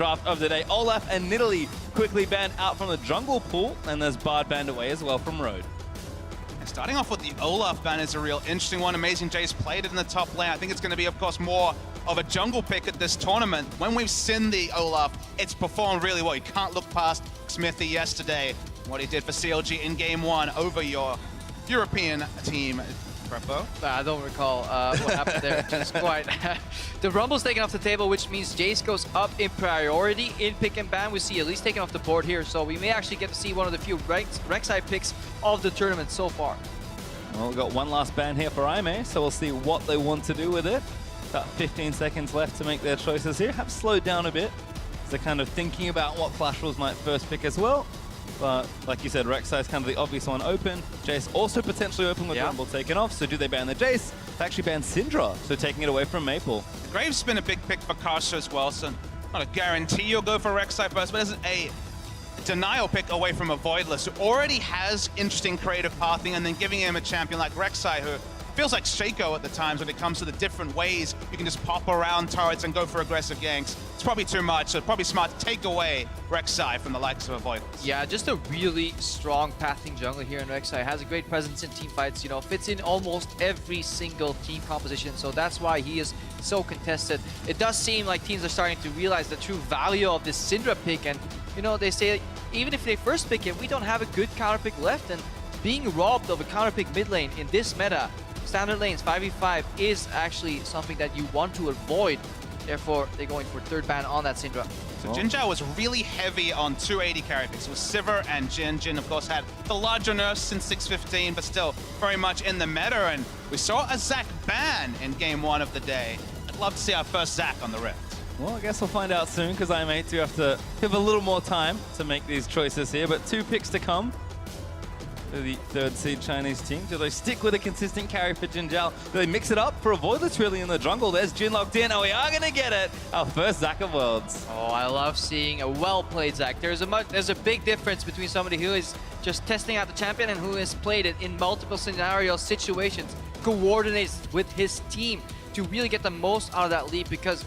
draft of the day. Olaf and Nidalee quickly banned out from the jungle pool, and there's Bard banned away as well from Road. And starting off with the Olaf ban is a real interesting one. AmazingJ's played it in the top lane. I think it's going to be, of course, more of a jungle pick at this tournament. When we've seen the Olaf, it's performed really well. You can't look past Smithy yesterday, what he did for CLG in Game 1 over your European team. Krepo? I don't recall what happened there. Just quite. The Rumble's taken off the table, which means Jace goes up in priority in pick and ban. We see at least taken off the board here, so we may actually get to see one of the few RekSai picks of the tournament so far. Well, we've got one last ban here for baeme, so we'll see what they want to do with it. About 15 seconds left to make their choices here. Have slowed down a bit. So they're kind of thinking about what Flash Wolves might first pick as well. But like you said, RekSai is kind of the obvious one open. Jace also potentially open with Rumble taken off. So do they ban the Jace? They actually ban Syndra, so taking it away from Maple. Graves been a big pick for Karsa as well, so not a guarantee you'll go for RekSai first, but it's a denial pick away from Avoidless, who already has interesting creative pathing, and then giving him a champion like RekSai, who feels like Shaco at the times when it comes to the different ways you can just pop around turrets and go for aggressive ganks. It's probably too much, so it's probably smart to take away RekSai from the likes of Avoidless. Yeah, just a really strong pathing jungler here in RekSai. Has a great presence in team fights, you know, fits in almost every single team composition, so that's why he is so contested. It does seem like teams are starting to realize the true value of this Syndra pick, and, you know, they say even if they first pick it, we don't have a good counter pick left, and being robbed of a counter pick mid lane in this meta, standard lanes 5v5 is actually something that you want to avoid. Therefore, they're going for third ban on that Syndra. So Jinjao was really heavy on 280 carry picks. It was Sivir and Jhin. Jhin, of course, had the larger nerfs since 6.15, but still very much in the meta. And we saw a Zac ban in Game 1 of the day. I'd love to see our first Zac on the Rift. Well, I guess we'll find out soon, because baeme do have to give a little more time to make these choices here. But 2 picks to come. The third seed Chinese team. Do they stick with a consistent carry for Jinjao? Do they mix it up for Avoidless really in the jungle? There's Jhin locked in, and we are going to get it. Our first Zac of Worlds. Oh, I love seeing a well-played Zac. There's a big difference between somebody who is just testing out the champion and who has played it in multiple scenarios, situations, coordinates with his team to really get the most out of that lead, because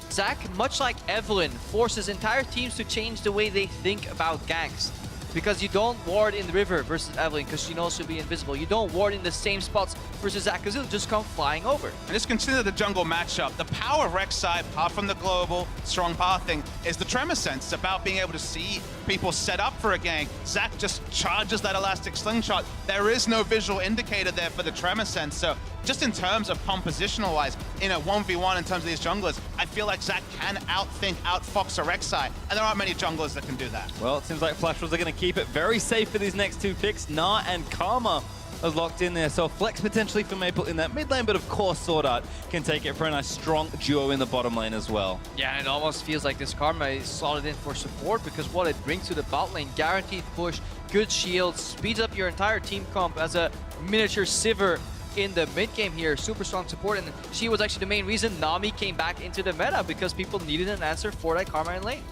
Zac, much like Evelynn, forces entire teams to change the way they think about ganks. Because you don't ward in the river versus Evelynn, because she knows she'll be invisible. You don't ward in the same spots versus Zac, because he'll just come flying over. And just consider the jungle matchup. The power of RekSai, apart from the global strong pathing, is the tremor sense. It's about being able to see people set up for a gank. Zac just charges that elastic slingshot. There is no visual indicator there for the tremor sense. So just in terms of compositional-wise, in a 1v1 in terms of these junglers, I feel like Zac can outthink, outfox a RekSai, and there aren't many junglers that can do that. Well, it seems like Flash Wolves are going to keep it very safe for these next 2 picks. Gnar and Karma is locked in there, so flex potentially for Maple in that mid lane, but of course SwordArt can take it for a nice strong duo in the bottom lane as well. Yeah, and it almost feels like this Karma is slotted in for support, because what it brings to the bot lane, guaranteed push, good shield, speeds up your entire team comp as a miniature Sivir in the mid game here. Super strong support, and she was actually the main reason Nami came back into the meta, because people needed an answer for that Karma in lane.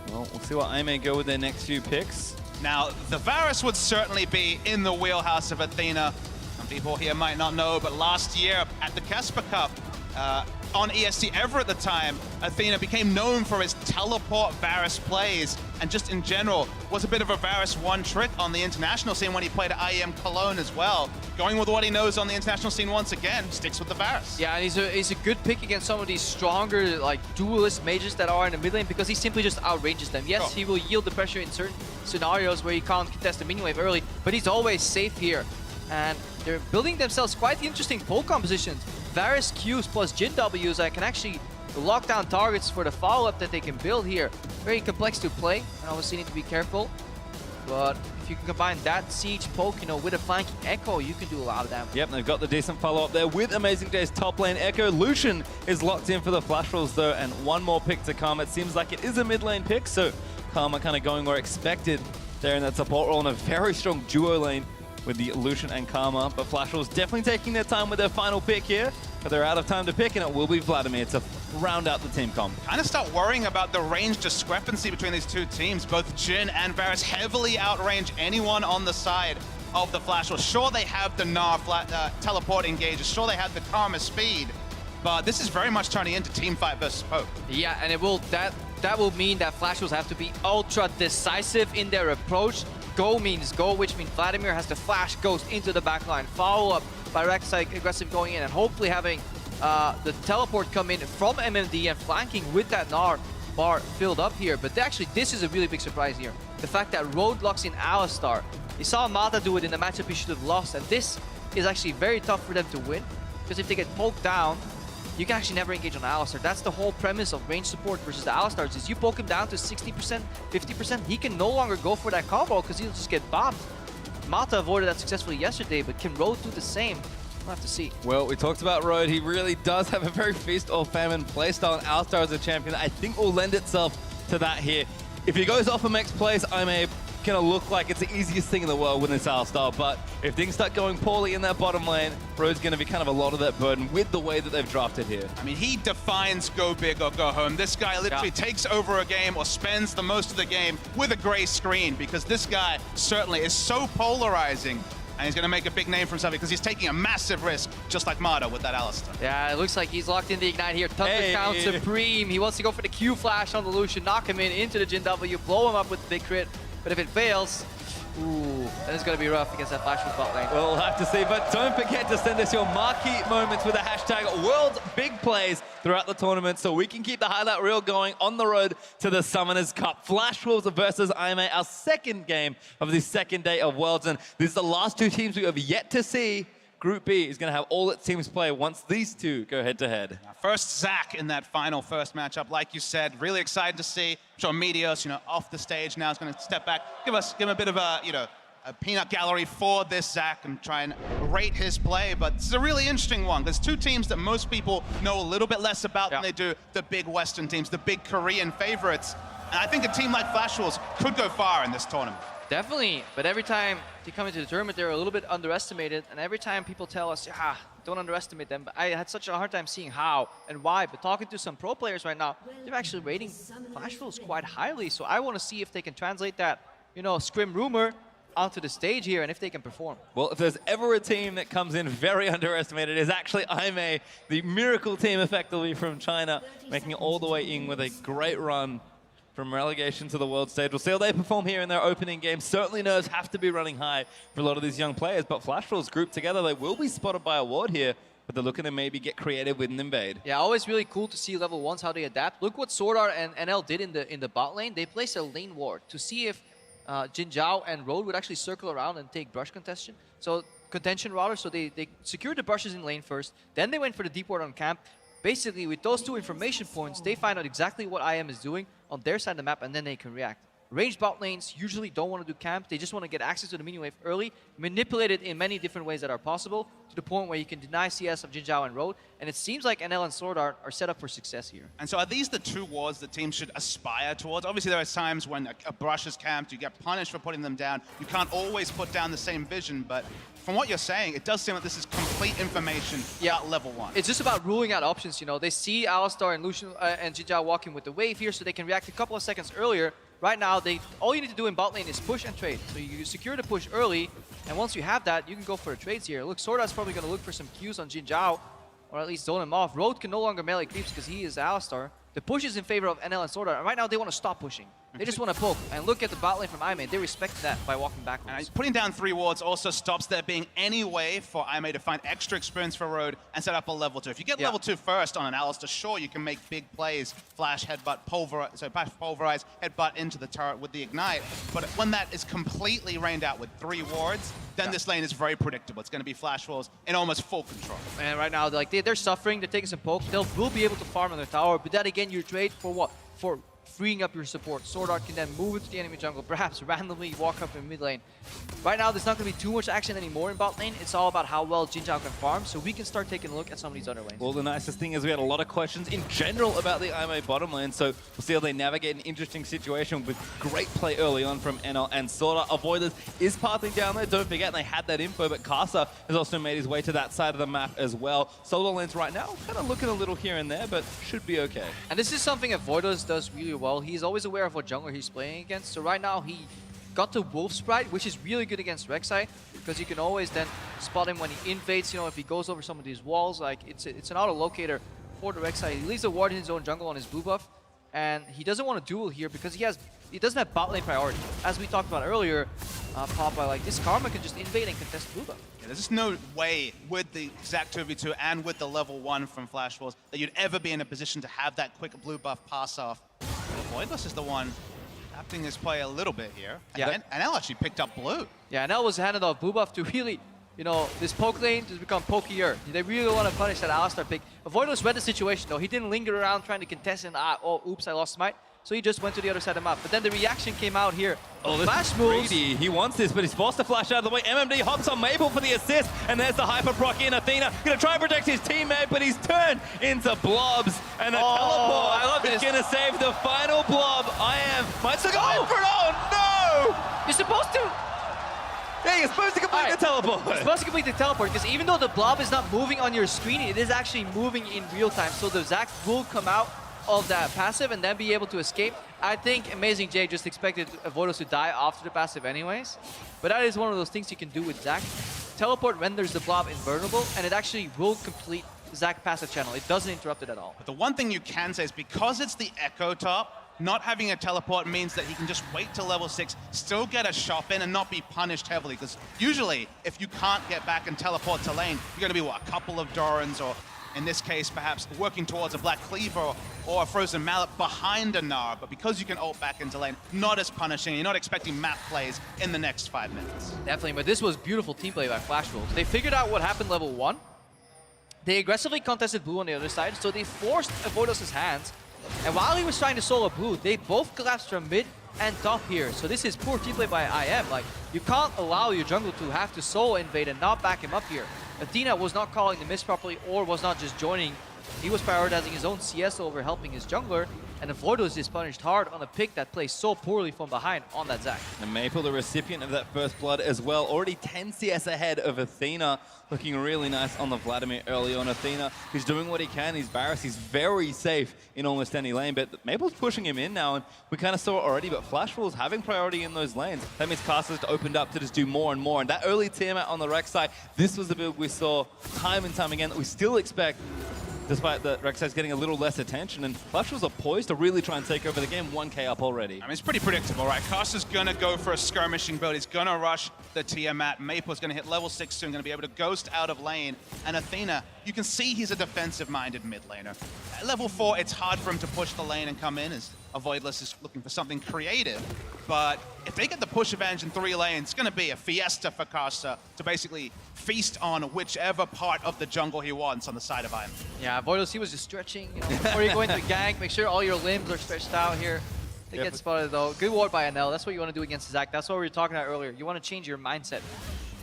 Well, we'll see what baeme go with their next few picks. Now, the Varus would certainly be in the wheelhouse of Athena. Some people here might not know, but last year at the Casper Cup, on ESC Ever at the time, Athena became known for his teleport Varus plays, and just in general was a bit of a Varus one trick on the international scene when he played at IEM Cologne as well. Going with what he knows on the international scene once again, sticks with the Varus. Yeah, and he's a good pick against some of these stronger, like, duelist mages that are in the mid lane, because he simply just outranges them. Yes, he will yield the pressure in certain scenarios where he can't contest the minion wave early, but he's always safe here. And they're building themselves quite interesting pull compositions. Varus Qs plus Jhin Ws that can actually lock down targets for the follow-up that they can build here. Very complex to play, and obviously need to be careful. But if you can combine that siege poke, you know, with a flanking Ekko, you can do a lot of damage. Yep, they've got the decent follow-up there with AmazingJ's top lane Ekko. Lucian is locked in for the Flash Wolves though, and one more pick to come. It seems like it is a mid lane pick, so Karma kind of going where expected there in that support role, in a very strong duo lane with the Lucian and Karma. But Flash Wolves definitely taking their time with their final pick here, but they're out of time to pick, and it will be Vladimir to round out the team comp. Kind of start worrying about the range discrepancy between these two teams. Both Jhin and Varus heavily outrange anyone on the side of the Flash Wolves. Sure, they have the Gnar teleport engages. Sure, they have the Karma speed. But this is very much turning into team fight versus poke. Yeah, and it will, that that will mean that Flash will have to be ultra decisive in their approach. Go means go, which means Vladimir has to flash Ghost into the backline. Follow up by RekSai aggressive going in and hopefully having the teleport come in from MMD and flanking with that Gnar bar filled up here. But actually, this is a really big surprise here. The fact that Road locks in Alistar. You saw Mata do it in the matchup he should have lost, and this is actually very tough for them to win, because if they get poked down, you can actually never engage on Alistar. That's the whole premise of range support versus the Alistars, is you poke him down to 60%, 50%, he can no longer go for that combo because he'll just get bopped. Mata avoided that successfully yesterday, but can Road do the same? We'll have to see. Well, we talked about Road. He really does have a very feast or famine playstyle, and Alistar as a champion I think will lend itself to that here. If he goes off a max place, I'm gonna look like it's the easiest thing in the world with this Alistar, but if things start going poorly in that bottom lane, Road's gonna be kind of a lot of that burden with the way that they've drafted here. I mean, he defines go big or go home. This guy literally takes over a game or spends the most of the game with a gray screen, because this guy certainly is so polarizing, and he's going to make a big name for himself because he's taking a massive risk, just like Mata with that Alistar. Yeah, it looks like he's locked in the Ignite here. Thunder count supreme. He wants to go for the Q flash on the Lucian, knock him in into the Jhin W, blow him up with the big crit. But if it fails, ooh, then it's going to be rough against that flash from bot lane. We'll have to see, but don't forget to send us your marquee moments with the hashtag World Big Plays throughout the tournament so we can keep the highlight reel going on the road to the Summoners Cup. Flash Wolves versus AME, our second game of the second day of Worlds, and these are the last two teams we have yet to see. Group B is going to have all its teams play once these two go head-to-head. First Zac in that final first matchup, like you said, really excited to see. I'm sure Meteos, off the stage now is going to step back, give him a bit of a peanut gallery for this Zac and try and rate his play. But this is a really interesting one. There's two teams that most people know a little bit less about than they do the big Western teams, the big Korean favorites. And I think a team like Flash Wolves could go far in this tournament. Definitely, but every time they come into the tournament, they're a little bit underestimated, and every time people tell us, don't underestimate them, but I had such a hard time seeing how and why. But talking to some pro players right now, they're actually rating Flash Wolves quite highly, so I want to see if they can translate that, scrim rumor onto the stage here, and if they can perform. Well, if there's ever a team that comes in very underestimated, it is actually AME, the miracle team effectively from China, making it all the way in with a great run from relegation to the world stage. We'll see how they perform here in their opening game. Certainly nerves have to be running high for a lot of these young players, but Flash Wolves grouped together, they will be spotted by a ward here, but they're looking to maybe get creative with an invade. Yeah, always really cool to see level 1s, how they adapt. Look what SwordArt and NL did in the bot lane. They placed a lane ward to see if Jinjao and Road would actually circle around and take brush contention. So they secured the brushes in lane first, then they went for the deep ward on camp. Basically, with those two information points, they find out exactly what IM is doing on their side of the map, and then they can react. Ranged bot lanes usually don't want to do camp. They just want to get access to the minion wave early, manipulate it in many different ways that are possible, to the point where you can deny CS of Jinjao and Road. And it seems like NL and SwordArt are set up for success here. And so are these the two wards that teams should aspire towards? Obviously, there are times when a brush is camped, you get punished for putting them down. You can't always put down the same vision, but from what you're saying, it does seem like this is complete information at level 1. It's just about ruling out options, They see Alistar and Lucian and Jinjao walking with the wave here, so they can react a couple of seconds earlier. Right now, all you need to do in bot lane is push and trade. So you secure the push early, and once you have that, you can go for the trades here. Look, SwordArt's probably going to look for some Qs on Jinjao, or at least zone him off. Road can no longer melee creeps because he is Alistar. The push is in favor of NL and SwordArt, and right now they want to stop pushing. They just want to poke, and look at the bot lane from AME. They respect that by walking backwards. And putting down 3 wards also stops there being any way for AME to find extra experience for Road and set up a level 2. If you get level 2 first on an Alistar, sure, you can make big plays, flash, headbutt, pulverize, headbutt into the turret with the Ignite. But when that is completely rained out with 3 wards, then this lane is very predictable. It's going to be Flash Wolves in almost full control. And right now, they're suffering. They're taking some poke. Will be able to farm on their tower, but then again, you trade for what? For freeing up your support. SwordArt can then move into the enemy jungle, perhaps randomly walk up in mid lane. Right now, there's not going to be too much action anymore in bot lane. It's all about how well Jinjao can farm, so we can start taking a look at some of these other lanes. Well, the nicest thing is we had a lot of questions in general about the AME bottom lane, so we'll see how they navigate an interesting situation with great play early on from NL and SwordArt. Avoidless is pathing down there. Don't forget, they had that info, but Karsa has also made his way to that side of the map as well. Solo lanes right now, kind of looking a little here and there, but should be okay. And this is something Avoidless does really well. He's always aware of what jungler he's playing against, so right now he got the Wolf Sprite, which is really good against RekSai, because you can always then spot him when he invades, if he goes over some of these walls. Like, it's an auto-locator for the RekSai. He leaves a ward in his own jungle on his blue buff, and he doesn't want to duel here because he doesn't have bot lane priority. As we talked about earlier, Papa, like this Karma can just invade and contest blue buff. Yeah, there's just no way with the exact 2v2 and with the level 1 from Flash Wars that you'd ever be in a position to have that quick blue buff pass off. Avoidless is the one adapting this play a little bit here. Yeah. And L actually picked up blue. Yeah, Nell was handed off blue buff to really, you know, this poke lane just become pokier. They really want to punish that Alistar pick. Avoidless read the situation though. He didn't linger around trying to contest and oh, oops, I lost smite. So he just went to the other side of the map. But then the reaction came out here. Oh, this Flash is moves. greedy. He wants this, but he's forced to flash out of the way. MMD hops on Maple for the assist, and there's the hyper proc in. Athena gonna try and protect his teammate, but he's turned into blobs, and a teleport is gonna save the final blob. Might still go in for it. Oh no! You're supposed to. Yeah, you're supposed to complete the teleport. You're supposed to complete the teleport because even though the blob is not moving on your screen, it is actually moving in real time. So the Zac will come out of that passive and then be able to escape. I think AmazingJ just expected Avoidless to die after the passive anyways. But that is one of those things you can do with Zac. Teleport renders the blob invulnerable, and it actually will complete Zac passive channel. It doesn't interrupt it at all. But the one thing you can say is because it's the Ekko top, not having a teleport means that he can just wait till level 6, still get a shop in and not be punished heavily. Because usually, if you can't get back and teleport to lane, you're going to be, what, a couple of Dorans, or in this case, perhaps working towards a Black Cleaver or a Frozen Mallet behind a Gnar. But because you can ult back into lane, not as punishing. You're not expecting map plays in the next 5 minutes. Definitely, but this was beautiful team play by Flash Wolves. They figured out what happened level 1. They aggressively contested blue on the other side, so they forced Avoidless' hands. And while he was trying to solo blue, they both collapsed from mid and top here. So this is poor team play by IM. Like, you can't allow your jungle to have to solo invade and not back him up here. Athena was not calling the miss properly or was not just joining. He was prioritizing his own CS over helping his jungler, and Avoidless is punished hard on a pick that plays so poorly from behind on that Zac. And Maple, the recipient of that first blood as well, already 10 CS ahead of Athena, looking really nice on the Vladimir early on. Athena, he's doing what he can, he's Varus, he's very safe in almost any lane, but Maple's pushing him in now, and we kind of saw it already, but Flash Wolves having priority in those lanes. That means Karsa's opened up to just do more and more, and that early Tiamat on the RekSai, this was the build we saw time and time again that we still expect, despite that RekSai's getting a little less attention, and Flash Wolves are poised to really try and take over the game. 1k up already. I mean, it's pretty predictable, right? Karsa's going to go for a skirmishing build. He's going to rush the Tiamat. Maple's going to hit level 6 soon, going to be able to ghost out of lane. And Athena, you can see he's a defensive-minded mid laner. At level 4, it's hard for him to push the lane and come in, as Avoidless is looking for something creative. But if they get the push advantage in 3 lanes, it's going to be a fiesta for Karsa to basically feast on whichever part of the jungle he wants on the side of IM. Yeah, Avoidless, he was just stretching, you know, before you go into the gank, make sure all your limbs are stretched out here. They get spotted though. Good ward by NL. That's what you want to do against Zac. That's what we were talking about earlier. You want to change your mindset.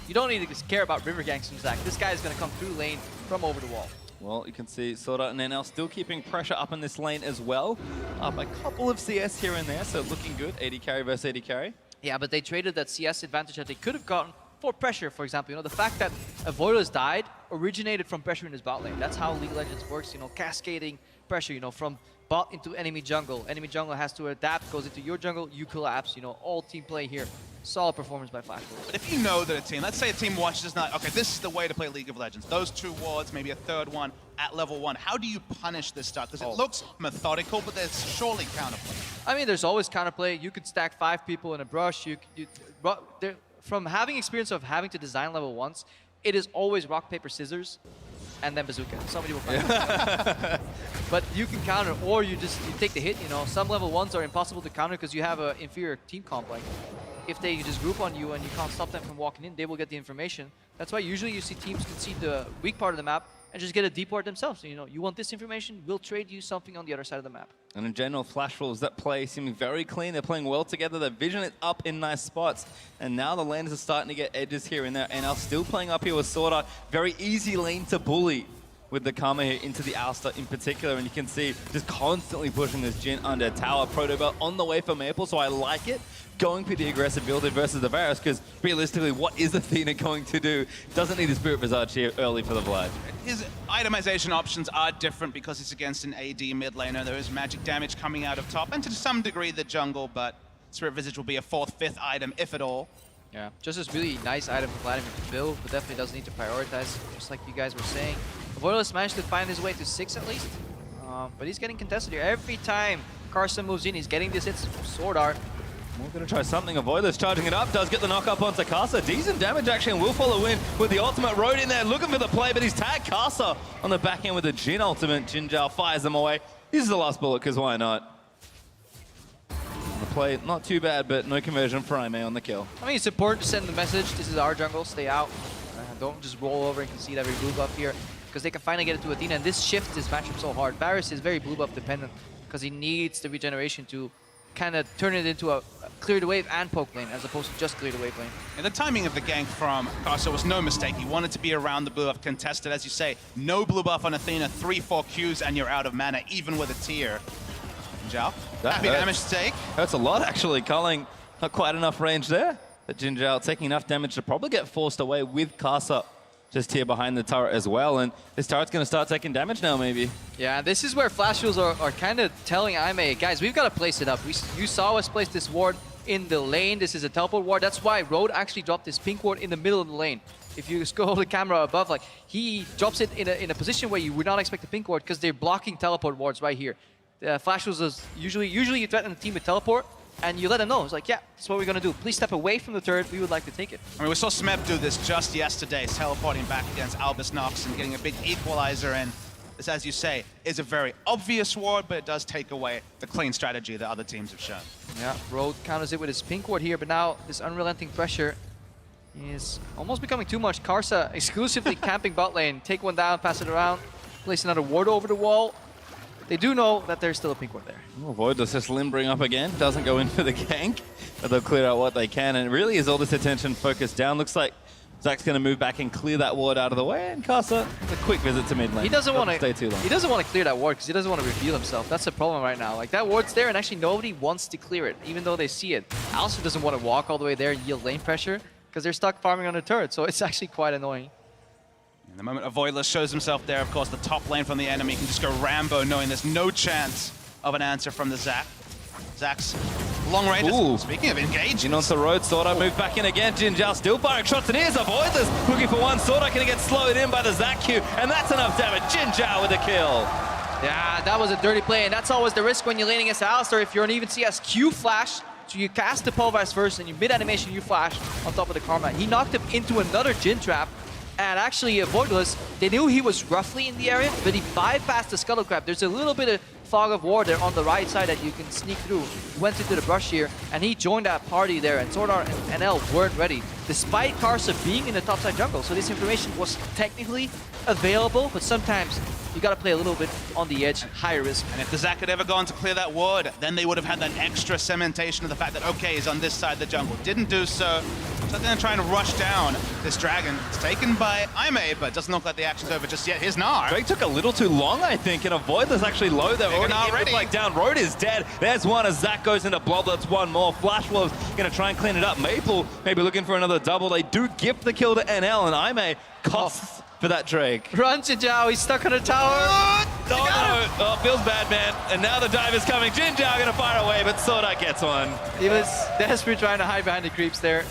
You don't need to care about river ganks from Zac. This guy is going to come through lane from over the wall. Well, you can see SwordArt and NL still keeping pressure up in this lane as well. Up a couple of CS here and there, so looking good. AD carry versus AD carry. Yeah, but they traded that CS advantage that they could have gotten for pressure, for example. You know, the fact that Avoidless died originated from pressure in his bot lane. That's how League of Legends works, you know, cascading pressure, you know, from bot into enemy jungle. Enemy jungle has to adapt, goes into your jungle, you collapse, you know, all team play here. Solid performance by Flash Wolves. But if you know that a team, let's say a team watches not, okay, this is the way to play League of Legends. Those 2 wards, maybe a 3rd one at level 1. How do you punish this stuff? Because it looks methodical, but there's surely counterplay. I mean, there's always counterplay. You could stack 5 people in a brush. From having experience of having to design level 1s, it is always rock, paper, scissors, and then bazooka. Somebody will counter. But you can counter, or you take the hit, you know. Some level 1s are impossible to counter because you have an inferior team comp. Like, if they just group on you and you can't stop them from walking in, they will get the information. That's why usually you see teams concede the weak part of the map and just get a deep ward themselves. So, you know, you want this information, we'll trade you something on the other side of the map. And in general, Flash Wolves, that play seeming very clean. They're playing well together. Their vision is up in nice spots. And now the lanes are starting to get edges here and there. And are still playing up here with SwordArt. Very easy lane to bully with the Karma here into the Alistar in particular. And you can see just constantly pushing this Jhin under tower. Proto Belt on the way for Maple, so I like it. Going for the aggressive build versus the Varus, because realistically, what is Athena going to do? Doesn't need a Spirit Visage here early for the Vlad. His itemization options are different because it's against an AD mid laner. There is magic damage coming out of top, and to some degree the jungle, but Spirit Visage will be a 4th, 5th item, if at all. Yeah, just this really nice item for Vladimir to build, but definitely doesn't need to prioritize, just like you guys were saying. Avoidless managed to find his way to 6 at least, but he's getting contested here. Every time Karsa moves in, he's getting this hits from SwordArt. We're going to try something. Avoidless charging it up, does get the knock up onto Karsa. Decent damage actually, and will follow in with the ultimate. Road in there looking for the play, but he's tagged Karsa on the back end with the Jhin ultimate. Jinjao fires them away. This is the last bullet, because why not? The play, not too bad, but no conversion for Aime on the kill. I mean, it's important to send the message. This is our jungle, stay out. Don't just roll over and concede every blue buff here, because they can finally get it to Athena, and this shifts this matchup so hard. Varus is very blue buff dependent, because he needs the regeneration to kind of turn it into a clear the wave and poke lane, as opposed to just clear the wave lane. And the timing of the gank from Karsa was no mistake. He wanted to be around the blue buff, contested, as you say. No blue buff on Athena, 3-4 Qs, and you're out of mana, even with a tier. Jinjao, happy damage to take. Hurts a lot, actually. Culling not quite enough range there. But Jinjao taking enough damage to probably get forced away with Karsa just here behind the turret as well. And this turret's going to start taking damage now, maybe. Yeah, this is where Flash Rules are kind of telling Aime, guys, we've got to place it up. You saw us place this ward in the lane. This is a teleport ward. That's why Road actually dropped this pink ward in the middle of the lane. If you scroll the camera above, like, he drops it in a position where you would not expect a pink ward, because they're blocking teleport wards right here. Flash Rules is usually you threaten the team with teleport, and you let them know. It's like, yeah, that's what we're going to do. Please step away from the turret. We would like to take it. I mean, we saw Smeb do this just yesterday, teleporting back against Albus Nox and getting a big equalizer. And this, as you say, is a very obvious ward, but it does take away the clean strategy that other teams have shown. Yeah, Road counters it with his pink ward here, but now this unrelenting pressure is almost becoming too much. Karsa exclusively camping bot lane. Take one down, pass it around, place another ward over the wall. They do know that there's still a pink ward there. Oh, Avoidless just limbering up again. Doesn't go in for the gank, but they'll clear out what they can. And it really is all this attention focused down. Looks like Zach's going to move back and clear that ward out of the way. And Karsa, a quick visit to mid lane. He doesn't want to stay too long. He doesn't want to clear that ward because he doesn't want to reveal himself. That's the problem right now. Like, that ward's there, and actually nobody wants to clear it, even though they see it. Alistar doesn't want to walk all the way there and yield lane pressure because they're stuck farming on the turret. So it's actually quite annoying. And the moment Avoidless shows himself there, of course, the top lane from the enemy can just go Rambo, knowing there's no chance of an answer from the Zach. Zach's long range. Speaking of engaged. In onto Road, SwordArt move back in again. Jinjao still firing shots, and here's Avoidless looking for one. SwordArt going to get slowed in by the Zach Q, and that's enough damage. Jinjao with a kill. Yeah, that was a dirty play, and that's always the risk when you're laning against Alistar. If you're an even CS Q flash, so you cast the Pulverize first, and you mid-animation you flash on top of the Karma. He knocked him into another Jhin trap. And actually, Avoidless, they knew he was roughly in the area, but he bypassed the Scuttle Crab. There's a little bit of fog of war there on the right side that you can sneak through. He went into the brush here, and he joined that party there, and SwordArt and NL weren't ready, despite Karsa being in the topside jungle. So this information was technically available, but sometimes you gotta play a little bit on the edge, higher risk. And if the Zach had ever gone to clear that ward, then they would have had that extra cementation of the fact that, okay, he's on this side of the jungle. Didn't do so. So they're trying to rush down this dragon. It's taken by Aime, but doesn't look like the action's over just yet. Here's Gnar. Drake took a little too long, I think, and Avoidless actually low there. Already like down. Road is dead. There's one as Zach goes into blob. That's one more. Flash Wolves going to try and clean it up. Maple maybe looking for another double. They do gift the kill to NL, and Aime costs for that Drake. Run, Jinjao. He's stuck on a tower. Oh, feels bad, man. And now the dive is coming. Jinjao going to fire away, but SwordArt gets one. He was desperate trying to hide behind the creeps there.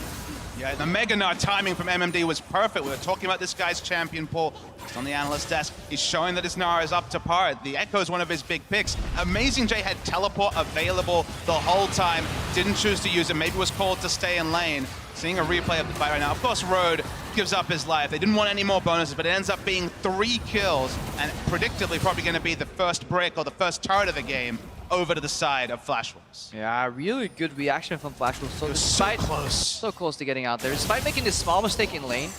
Yeah, the Mega Gnar timing from MMD was perfect. We were talking about this guy's champion pool. He's on the analyst desk. He's showing that his Gnar is up to par. The Ekko is one of his big picks. AmazingJ had teleport available the whole time. Didn't choose to use it. Maybe was called to stay in lane. Seeing a replay of the fight right now. Of course, Road gives up his life. They didn't want any more bonuses, but it ends up being 3 kills, and predictably probably going to be the first brick or the first turret of the game over to the side of Flash Wolves. Yeah, really good reaction from Flash Wolves. So close to getting out there. Despite making this small mistake in lane,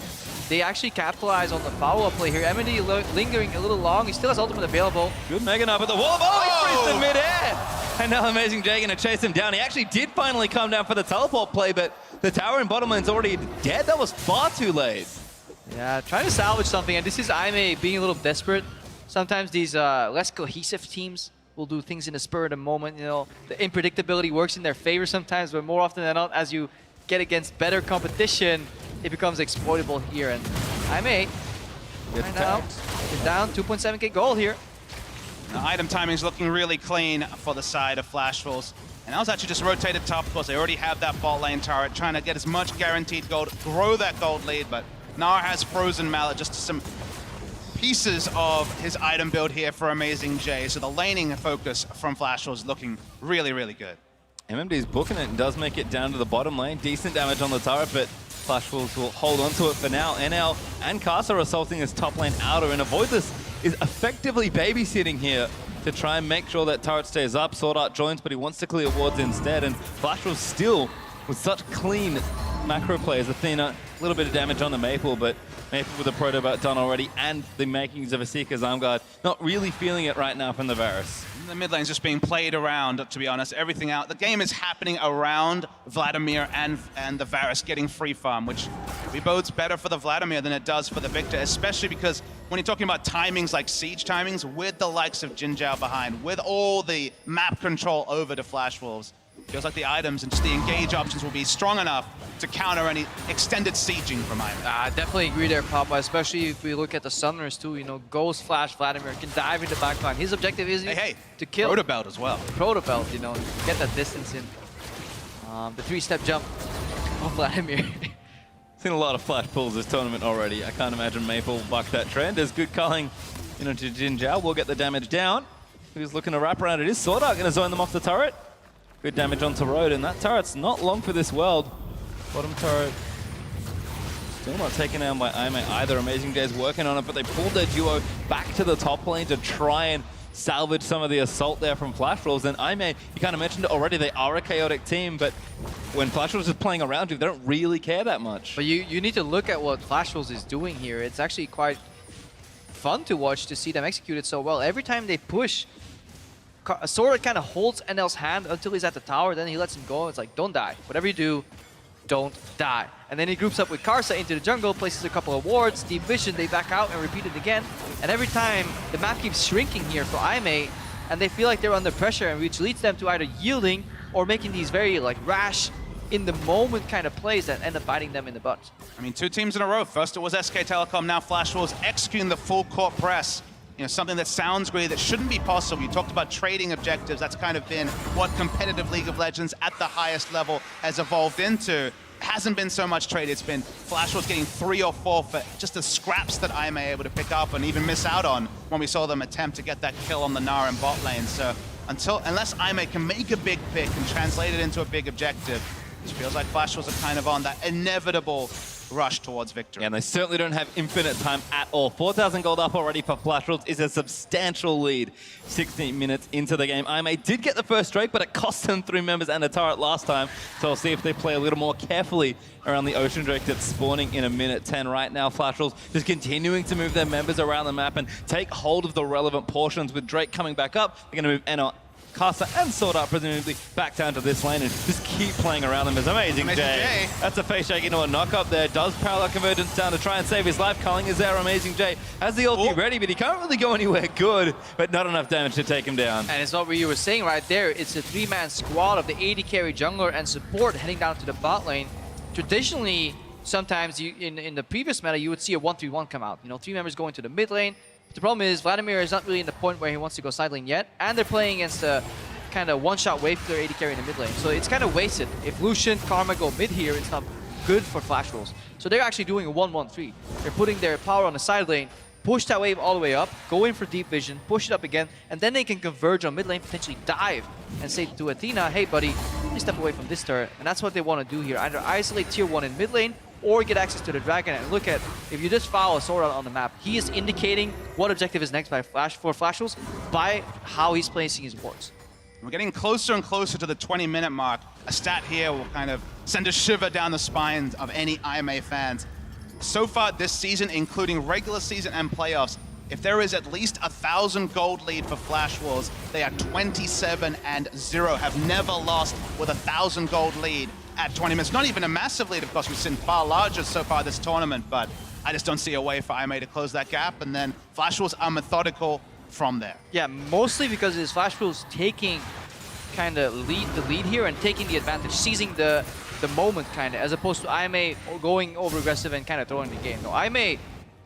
they actually capitalize on the follow-up play here. MMD lingering a little long. He still has ultimate available. Good Mega Gnar, but the wall. Oh, he freezed in midair. And now AmazingJ going to chase him down. He actually did finally come down for the teleport play, but the tower in bottom lane's already dead. That was far too late. Yeah, trying to salvage something, and this is Aime being a little desperate. Sometimes these less cohesive teams will do things in the spur of the moment. You know, the unpredictability works in their favor sometimes, but more often than not, as you get against better competition, it becomes exploitable here. And Aime, right now, is down 2.7k gold here. The item timing is looking really clean for the side of Flash Wolves. And that was actually just rotated top. Of course, they already have that bot lane turret, trying to get as much guaranteed gold, grow that gold lead, but Gnar has frozen Mallet just to some pieces of his item build here for AmazingJ. So the laning focus from Flashwolves is looking really, really good. MMD's booking it and does make it down to the bottom lane. Decent damage on the turret, but Flashwolves will hold on to it for now. NL and Karsa are assaulting his top lane outer, and Avoidless is effectively babysitting here to try and make sure that turret stays up. SwordArt joins, but he wants to clear wards instead, and Flashwolves still with such clean macro plays. Athena, a little bit of damage on the Maple, but Maple with the proto-bout done already, and the makings of a Seeker's Arm Guard. Not really feeling it right now from the Varus. The mid lane's just being played around, to be honest. Everything out. The game is happening around Vladimir and the Varus getting free farm, which bodes better for the Vladimir than it does for the Victor, especially because when you're talking about timings like siege timings, with the likes of Jinjao behind, with all the map control over to Flashwolves, feels like the items and just the engage options will be strong enough to counter any extended sieging from Iron. I definitely agree there, Papa, especially if we look at the Summoners too. You know, Ghost Flash Vladimir can dive into backline. His objective is to kill. Proto belt as well. Proto belt, you know, get that distance in. The 3-step jump of Vladimir. Seen a lot of flash pulls this tournament already. I can't imagine Maple will buck that trend. There's good culling, you know, to Jinjao. We'll get the damage down. He's looking to wrap around. It is SwordArt going to zone them off the turret. Good damage onto Road, and that turret's not long for this world. Bottom turret still not taken down by Aime either. AmazingJ's working on it, but they pulled their duo back to the top lane to try and salvage some of the assault there from Flashwolves. And Aime, you kind of mentioned it already, they are a chaotic team, but when Flashwolves is playing around you, they don't really care that much. But you need to look at what Flashwolves is doing here. It's actually quite fun to watch, to see them execute it so well. Every time they push, SwordArt kind of holds NL's hand until he's at the tower, then he lets him go. It's like, don't die. Whatever you do, don't die. And then he groups up with Karsa into the jungle, places a couple of wards, deep vision, they back out and repeat it again. And every time, the map keeps shrinking here for Aime, and they feel like they're under pressure, and which leads them to either yielding or making these very like rash, in the moment kind of plays that end up biting them in the butt. I mean, 2 teams in a row. First it was SK Telecom, now Flashwolves executing the full court press. You know, something that sounds great, that shouldn't be possible. You talked about trading objectives. That's kind of been what competitive League of Legends at the highest level has evolved into. Hasn't been so much trade. It's been Flashwolves getting 3 or 4 for just the scraps that I'm able to pick up and even miss out on when we saw them attempt to get that kill on the Gnar in bot lane. So unless Aime can make a big pick and translate it into a big objective, it feels like Flashwolves are kind of on that inevitable rush towards victory. Yeah, and they certainly don't have infinite time at all. 4,000 gold up already for Flashwolves is a substantial lead. 16 minutes into the game. Aime did get the first strike, but it cost them 3 members and a turret last time. So we'll see if they play a little more carefully around the Ocean Drake that's spawning in a minute 10 right now. Flashwolves just continuing to move their members around the map and take hold of the relevant portions. With Drake coming back up, they're going to move Karsa and SwordArt presumably back down to this lane and just keep playing around them as AmazingJ. That's a face shake into a knock-up there. Does parallel convergence down to try and save his life. Culling is there. AmazingJ has the ulti ready, but he can't really go anywhere good, but not enough damage to take him down. And it's what you were saying right there. It's a 3-man squad of the AD carry, jungler, and support heading down to the bot lane. Traditionally, sometimes in the previous meta, you would see a 1-3-1 come out. You know, 3 members going to the mid lane. The problem is Vladimir is not really in the point where he wants to go side lane yet, and they're playing against a kind of one-shot wave clear AD carry in the mid lane. So it's kind of wasted. If Lucian, Karma go mid here, it's not good for Flashwolves. So they're actually doing a 1-1-3. They're putting their power on the side lane, push that wave all the way up, go in for deep vision, push it up again, and then they can converge on mid lane, potentially dive, and say to Athena, hey buddy, please step away from this turret. And that's what they want to do here. Either isolate tier 1 in mid lane, or get access to the dragon. And look at, if you just follow SwordArt on the map, he is indicating what objective is next for Flashwolves by how he's placing his wards. We're getting closer and closer to the 20-minute mark. A stat here will kind of send a shiver down the spines of any Aime fans. So far this season, including regular season and playoffs, if there is at least 1,000 gold lead for Flashwolves, they are 27-0, have never lost with 1,000 gold lead at 20 minutes. Not even a massive lead, of course. We've seen far larger so far this tournament, but I just don't see a way for Aime to close that gap, and then Flashwolves are methodical from there. Yeah, mostly because it's Flashwolves taking kind of the lead here and taking the advantage, seizing the moment kind of, as opposed to Aime going over aggressive and kind of throwing the game. No, Aime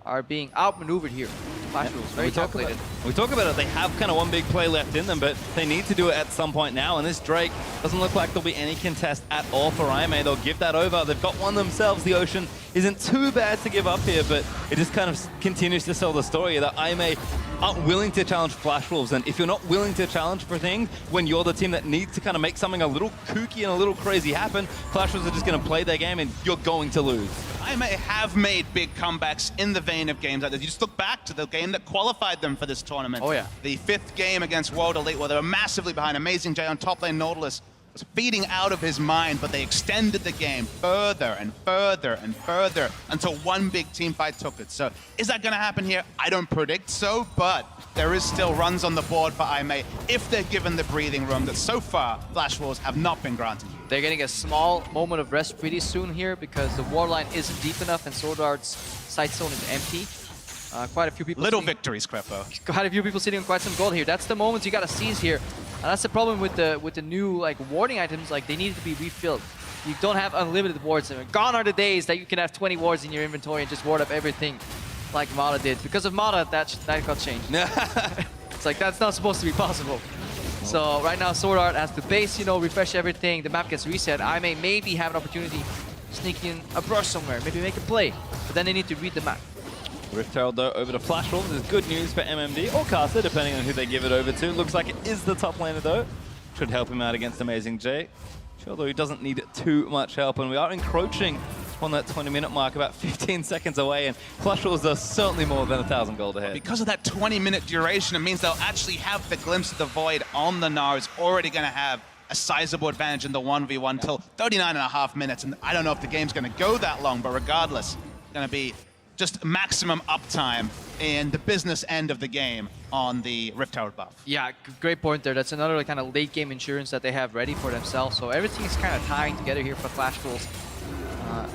are being outmaneuvered here. Flashwolves, very calculated. We talk about it, they have kind of one big play left in them, but they need to do it at some point now, and this Drake doesn't look like there'll be any contest at all for Aime. They'll give that over. They've got one themselves. The Ocean isn't too bad to give up here, but it just kind of continues to sell the story that AME aren't willing to challenge Flash Wolves. And if you're not willing to challenge for things when you're the team that needs to kind of make something a little kooky and a little crazy happen, Flash Wolves are just going to play their game and you're going to lose. AME have made big comebacks in the vein of games like this. You just look back to the game that qualified them for this tournament. Oh yeah. The 5th game against World Elite, where they were massively behind. AmazingJ on top lane, Nautilus was feeding out of his mind, but they extended the game further and further and further until one big team fight took it. So is that going to happen here? I don't predict so, but there is still runs on the board for AME if they're given the breathing room that so far Flash Wolves have not been granted. They're getting a small moment of rest pretty soon here because the war line isn't deep enough and SwordArt's side zone is empty. Quite a few people. Little victories, Krepo. Quite a few people sitting on quite some gold here. That's the moments you gotta seize here, and that's the problem with the new like warding items. Like they need to be refilled. You don't have unlimited wards. Gone are the days that you can have 20 wards in your inventory and just ward up everything, like Mata did. Because of Mata, that got changed. It's like that's not supposed to be possible. So right now, SwordArt has to base, you know, refresh everything. The map gets reset. I may maybe have an opportunity to sneak in a brush somewhere, maybe make a play, but then they need to read the map. Rift Herald though over to Flash Wolves is good news for MMD or Karsa, depending on who they give it over to. Looks like it is the top laner though. Should help him out against AmazingJ. Although he doesn't need too much help, and we are encroaching on that 20-minute mark, about 15 seconds away, and Flash Wolves are certainly more than 1,000 gold ahead. Because of that 20-minute duration, it means they'll actually have the glimpse of the void on the Gnar. Is already going to have a sizable advantage in the 1v1 till 39.5 minutes, and I don't know if the game's going to go that long, but regardless, going to be just maximum uptime in the business end of the game on the Rift Herald buff. Yeah, great point there. That's another like, kind of late game insurance that they have ready for themselves. So everything's kind of tying together here for Flash Wolves.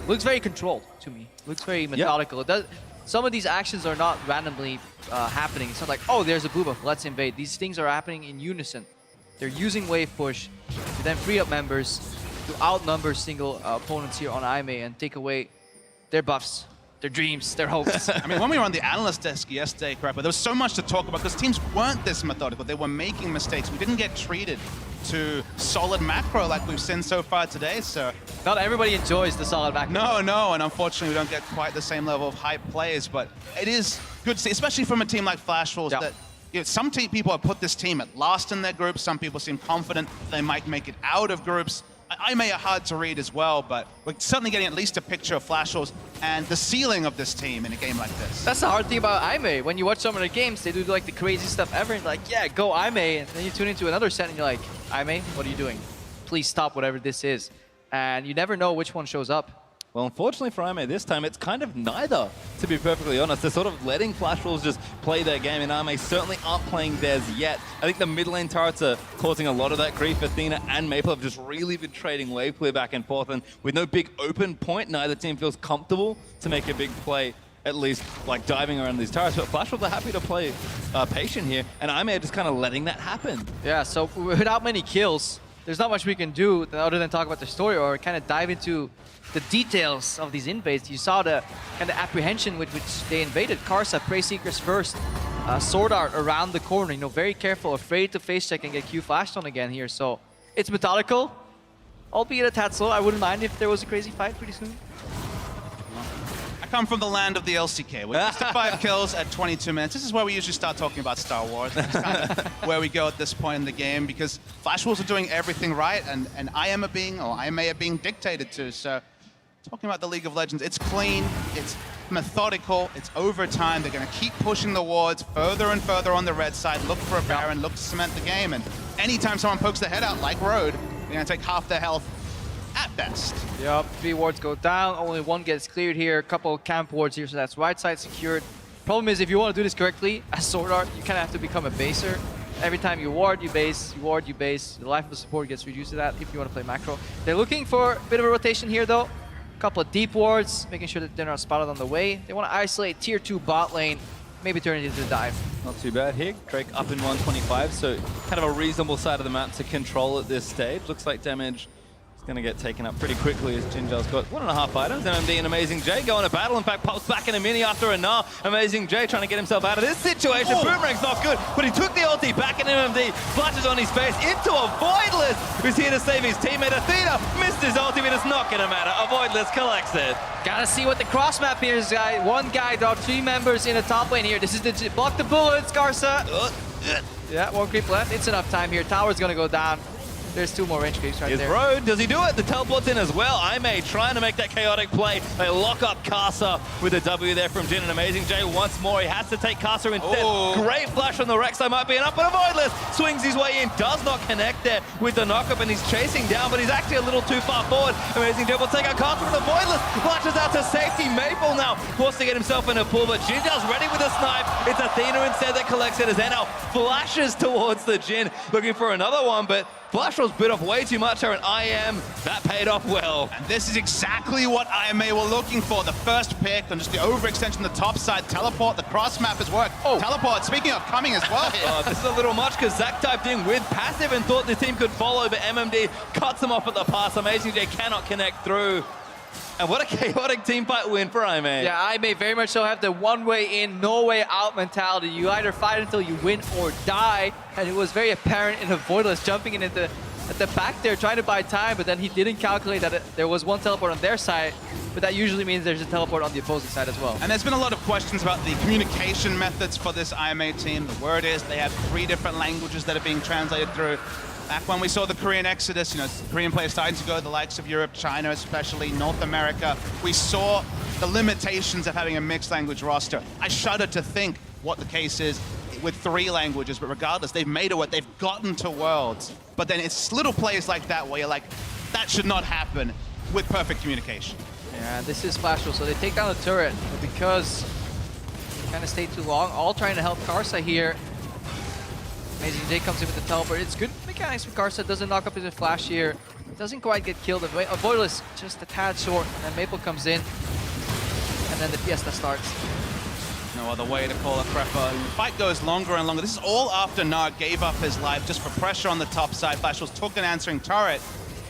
Looks very controlled to me. Looks very methodical. Yep. Some of these actions are not randomly happening. It's not like, oh, there's a blue buff, let's invade. These things are happening in unison. They're using wave push to then free up members to outnumber single opponents here on AME and take away their buffs, their dreams, their hopes. I mean, when we were on the analyst desk yesterday, Krepo, there was so much to talk about because teams weren't this methodical. They were making mistakes. We didn't get treated to solid macro like we've seen so far today, so... Not everybody enjoys the solid macro. No, and unfortunately we don't get quite the same level of hype plays, but it is good to see, especially from a team like Flash Wolves, that you know, some people have put this team at last in their groups. Some people seem confident they might make it out of groups. AME are hard to read as well, but we're certainly getting at least a picture of Flash Wolves and the ceiling of this team in a game like this. That's the hard thing about AME. When you watch some of their games, they do like the crazy stuff ever, and like, yeah, go AME, and then you tune into another set and you're like, AME, what are you doing? Please stop whatever this is. And you never know which one shows up. Well, unfortunately for AME this time, it's kind of neither, to be perfectly honest. They're sort of letting Flash Wolves just play their game, and AME certainly aren't playing theirs yet. I think the mid lane turrets are causing a lot of that grief. Athena and Maple have just really been trading wave clear back and forth, and with no big open point, neither team feels comfortable to make a big play, at least like diving around these turrets. But Flash Wolves are happy to play patient here, and AME are just kind of letting that happen. Yeah, so without many kills, there's not much we can do other than talk about the story or kind of dive into the details of these invades. You saw the kind of apprehension with which they invaded. Karsa, Prey Seekers first, SwordArt around the corner, you know, very careful, afraid to face check and get Q flashed on again here. So it's methodical, albeit a tad slow. I wouldn't mind if there was a crazy fight pretty soon. I come from the land of the LCK. We're just at 5 kills at 22 minutes. This is where we usually start talking about Star Wars. It's kind of where we go at this point in the game because Flash Wolves are doing everything right, and AME are being dictated to. So talking about the League of Legends, it's clean, it's methodical, it's over time. They're going to keep pushing the wards further and further on the red side, look for a Baron, look to cement the game, and anytime someone pokes their head out like Road, they're going to take half their health at best. Yep, 3 wards go down, only 1 gets cleared here, a couple camp wards here, so that's right side secured. Problem is, if you want to do this correctly, as SwordArt, you kind of have to become a baser. Every time you ward, you base, you ward, you base. The life of the support gets reduced to that if you want to play macro. They're looking for a bit of a rotation here though. Couple of deep wards, making sure that they're not spotted on the way. They want to isolate tier 2 bot lane, maybe turn it into a dive. Not too bad here. Drake up in 125, so kind of a reasonable side of the map to control at this stage. Looks like damage is gonna get taken up pretty quickly as Jinjao's got 1.5 items. MMD and AmazingJ go into battle. In fact, pops back in a mini after a Gnar. AmazingJ trying to get himself out of this situation. Boomerang's not good, but he took the ulti back in MMD, flashes on his face into Avoidless, who's here to save his teammate. Athena missed his ulti, but it's not gonna matter. Avoidless collects it. Gotta see what the cross map here is, guy. One guy, there are 3 members in the top lane here. This is the block the bullets, Karsa. Yeah, 1 creep left. It's enough time here. Tower's gonna go down. There's 2 more range creeps right there. Road, does he do it? The teleport's in as well. Aime trying to make that chaotic play. They lock up Karsa with a W there from Jhin and AmazingJ once more. He has to take Karsa instead. Great flash from the RekSai, might be enough, but Avoidless swings his way in, does not connect there with the knockup, and he's chasing down, but he's actually a little too far forward. AmazingJ will take out Karsa, but Avoidless flashes out to safety. Maple now forced to get himself in a pull, but Jinjao's ready with a snipe. It's Athena instead that collects it as NL flashes towards the Jhin, looking for another one, but Flash was bit off way too much there, and that paid off well. And this is exactly what IMA were looking for. The first pick and just the overextension on the top side. Teleport, the cross map has worked. Teleport, speaking of coming as well here. This is a little much because Zach typed in with passive and thought the team could follow, but MMD cuts him off at the pass. AmazingJ cannot connect through. And what a chaotic team fight win for Aime. Yeah, Aime very much so have the one way in, no way out mentality. You either fight until you win or die. And it was very apparent in Avoidless jumping in at the back there, trying to buy time, but then he didn't calculate that there was 1 teleport on their side, but that usually means there's a teleport on the opposing side as well. And there's been a lot of questions about the communication methods for this IMA team. The word is they have 3 different languages that are being translated through. Back when we saw the Korean exodus, Korean players starting to go, the likes of Europe, China, especially North America, we saw the limitations of having a mixed language roster. I shudder to think what the case is with 3 languages, but regardless, they've made it what they've gotten to Worlds. But then it's little plays like that where you're like, that should not happen with perfect communication. Yeah, this is Flashful, so they take down the turret, but because they kind of stayed too long, all trying to help Karsa here. AmazingJ comes in with the teleport. It's good mechanics for Karsa, doesn't knock up his flash here. Doesn't quite get killed. Avoidless just a tad short, and then Maple comes in, and then the fiesta starts. No other way to call a Krepo. The fight goes longer and longer. This is all after Gnar gave up his life just for pressure on the top side. Flashful's took an answering turret,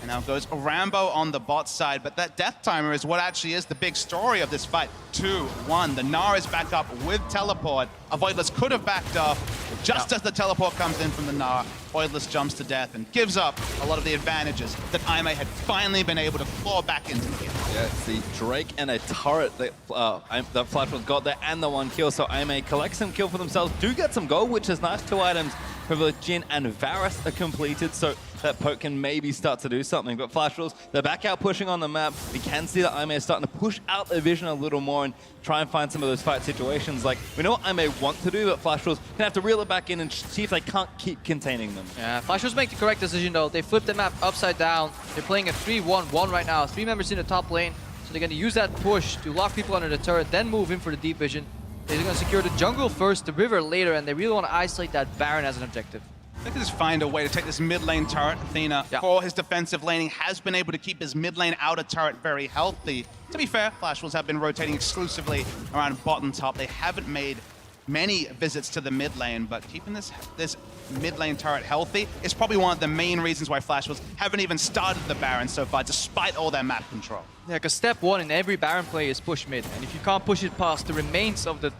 and now goes Rambo on the bot side. But that death timer is what actually is the big story of this fight. 2-1. The Gnar is back up with teleport. Avoidless could have backed off. Just as the teleport comes in from the Gnar, Avoidless jumps to death and gives up a lot of the advantages that Aime had finally been able to claw back into the game. Yeah, it's the Drake and a turret that Flashful's got there, and the 1 kill, so Aime collects some kill for themselves, do get some gold, which is nice. 2 items for both Jhin and Varus are completed, so that poke can maybe start to do something. But Flashfuls, they're back out pushing on the map. We can see that Aime is starting to push out their vision a little more and try and find some of those fight situations. Like, we know what Aime want to do, but Flashfuls can have to reel it back in and see if they can't keep containing them. Yeah, Flashfuls make the correct decision though. They flip the map upside down. They're playing a 3-1-1 right now. 3 members in the top lane. So they're going to use that push to lock people under the turret, then move in for the deep vision. They're going to secure the jungle first, the river later, and they really want to isolate that Baron as an objective. They could just find a way to take this mid lane turret. Athena, for his defensive laning, has been able to keep his mid lane outer turret very healthy. To be fair, Flashfuls have been rotating exclusively around bottom top. They haven't made many visits to the mid lane, but keeping this mid lane turret healthy is probably one of the main reasons why Flashfuls haven't even started the Baron so far, despite all their map control. Yeah, because step 1 in every Baron play is push mid, and if you can't push it past the remains of the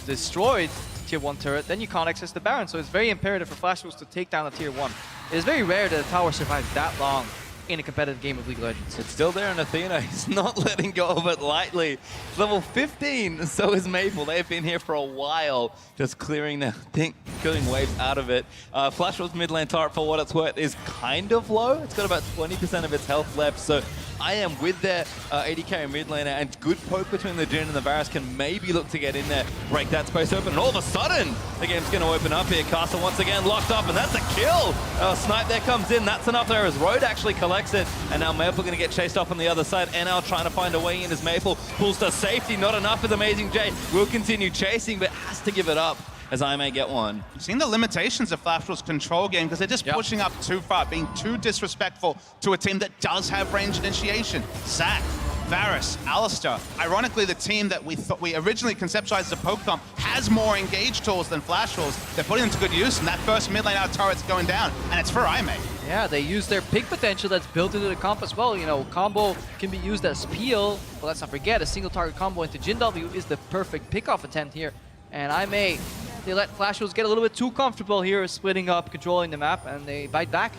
destroyed tier 1 turret, then you can't access the Baron, so it's very imperative for Flashfuls to take down the tier 1. It is very rare that a tower survives that long in a competitive game of League of Legends. It's still there in Athena. He's not letting go of it lightly. Level 15, so is Maple. They've been here for a while, just clearing waves out of it. Flashful's mid lane turret, for what it's worth, is kind of low. It's got about 20% of its health left, so I am with their AD carry mid laner, and good poke between the Jhin and the Varus can maybe look to get in there, break that space open, and all of a sudden, the game's going to open up here. Karsa once again locked up, and that's a kill! Snipe there comes in, that's enough there as Road actually collects it, and now Maple going to get chased off on the other side. NL trying to find a way in as Maple pulls to safety, not enough with AmazingJ. Will continue chasing, but has to give it up as I may get one. You've seen the limitations of Flashful's control game because they're just pushing up too far, being too disrespectful to a team that does have range initiation. Zac, Varus, Alistar. Ironically, the team that we originally conceptualized as a poke comp has more engage tools than Flashful's. They're putting them to good use, and that first mid lane out turret's going down, and it's for Aime. Yeah, they use their pick potential that's built into the comp as well. You know, combo can be used as peel, but let's not forget, a single target combo into Jhin W is the perfect pick-off attempt here. And they let Flashwolves get a little bit too comfortable here, splitting up, controlling the map, and they bite back.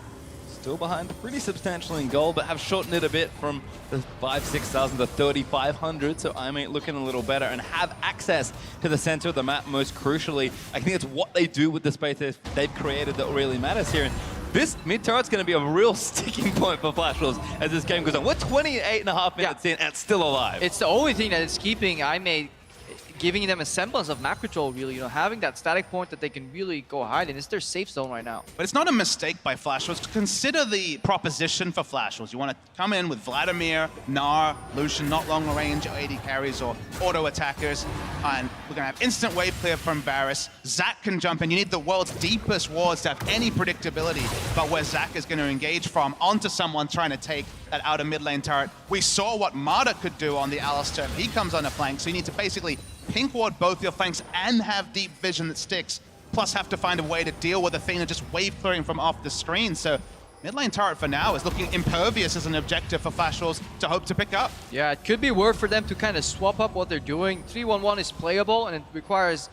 Still behind pretty substantially in gold, but have shortened it a bit from the 5,000-6,000 to 3,500. So AME looking a little better and have access to the center of the map most crucially. I think it's what they do with the space they've created that really matters here. And this mid turret's going to be a real sticking point for Flashwolves as this game goes on. We're 28.5 minutes in and it's still alive. It's the only thing that is keeping AME, giving them a semblance of map control, really. You know, having that static point that they can really go hide in. It's their safe zone right now. But it's not a mistake by Flashwolves. Consider the proposition for Flashwolves. You want to come in with Vladimir, Gnar, Lucian, not long range AD carries or auto attackers, and we're going to have instant wave clear from Varus. Zac can jump in. You need the world's deepest wards to have any predictability about where Zac is going to engage from onto someone trying to take that outer mid lane turret. We saw what Marta could do on the Alistar if he comes on a flank, so you need to basically pink ward both your flanks and have deep vision that sticks, plus have to find a way to deal with Athena just wave clearing from off the screen. So mid lane turret for now is looking impervious as an objective for Flashwolves to hope to pick up. Yeah, it could be worth for them to kind of swap up what they're doing. 3-1-1 is playable and it requires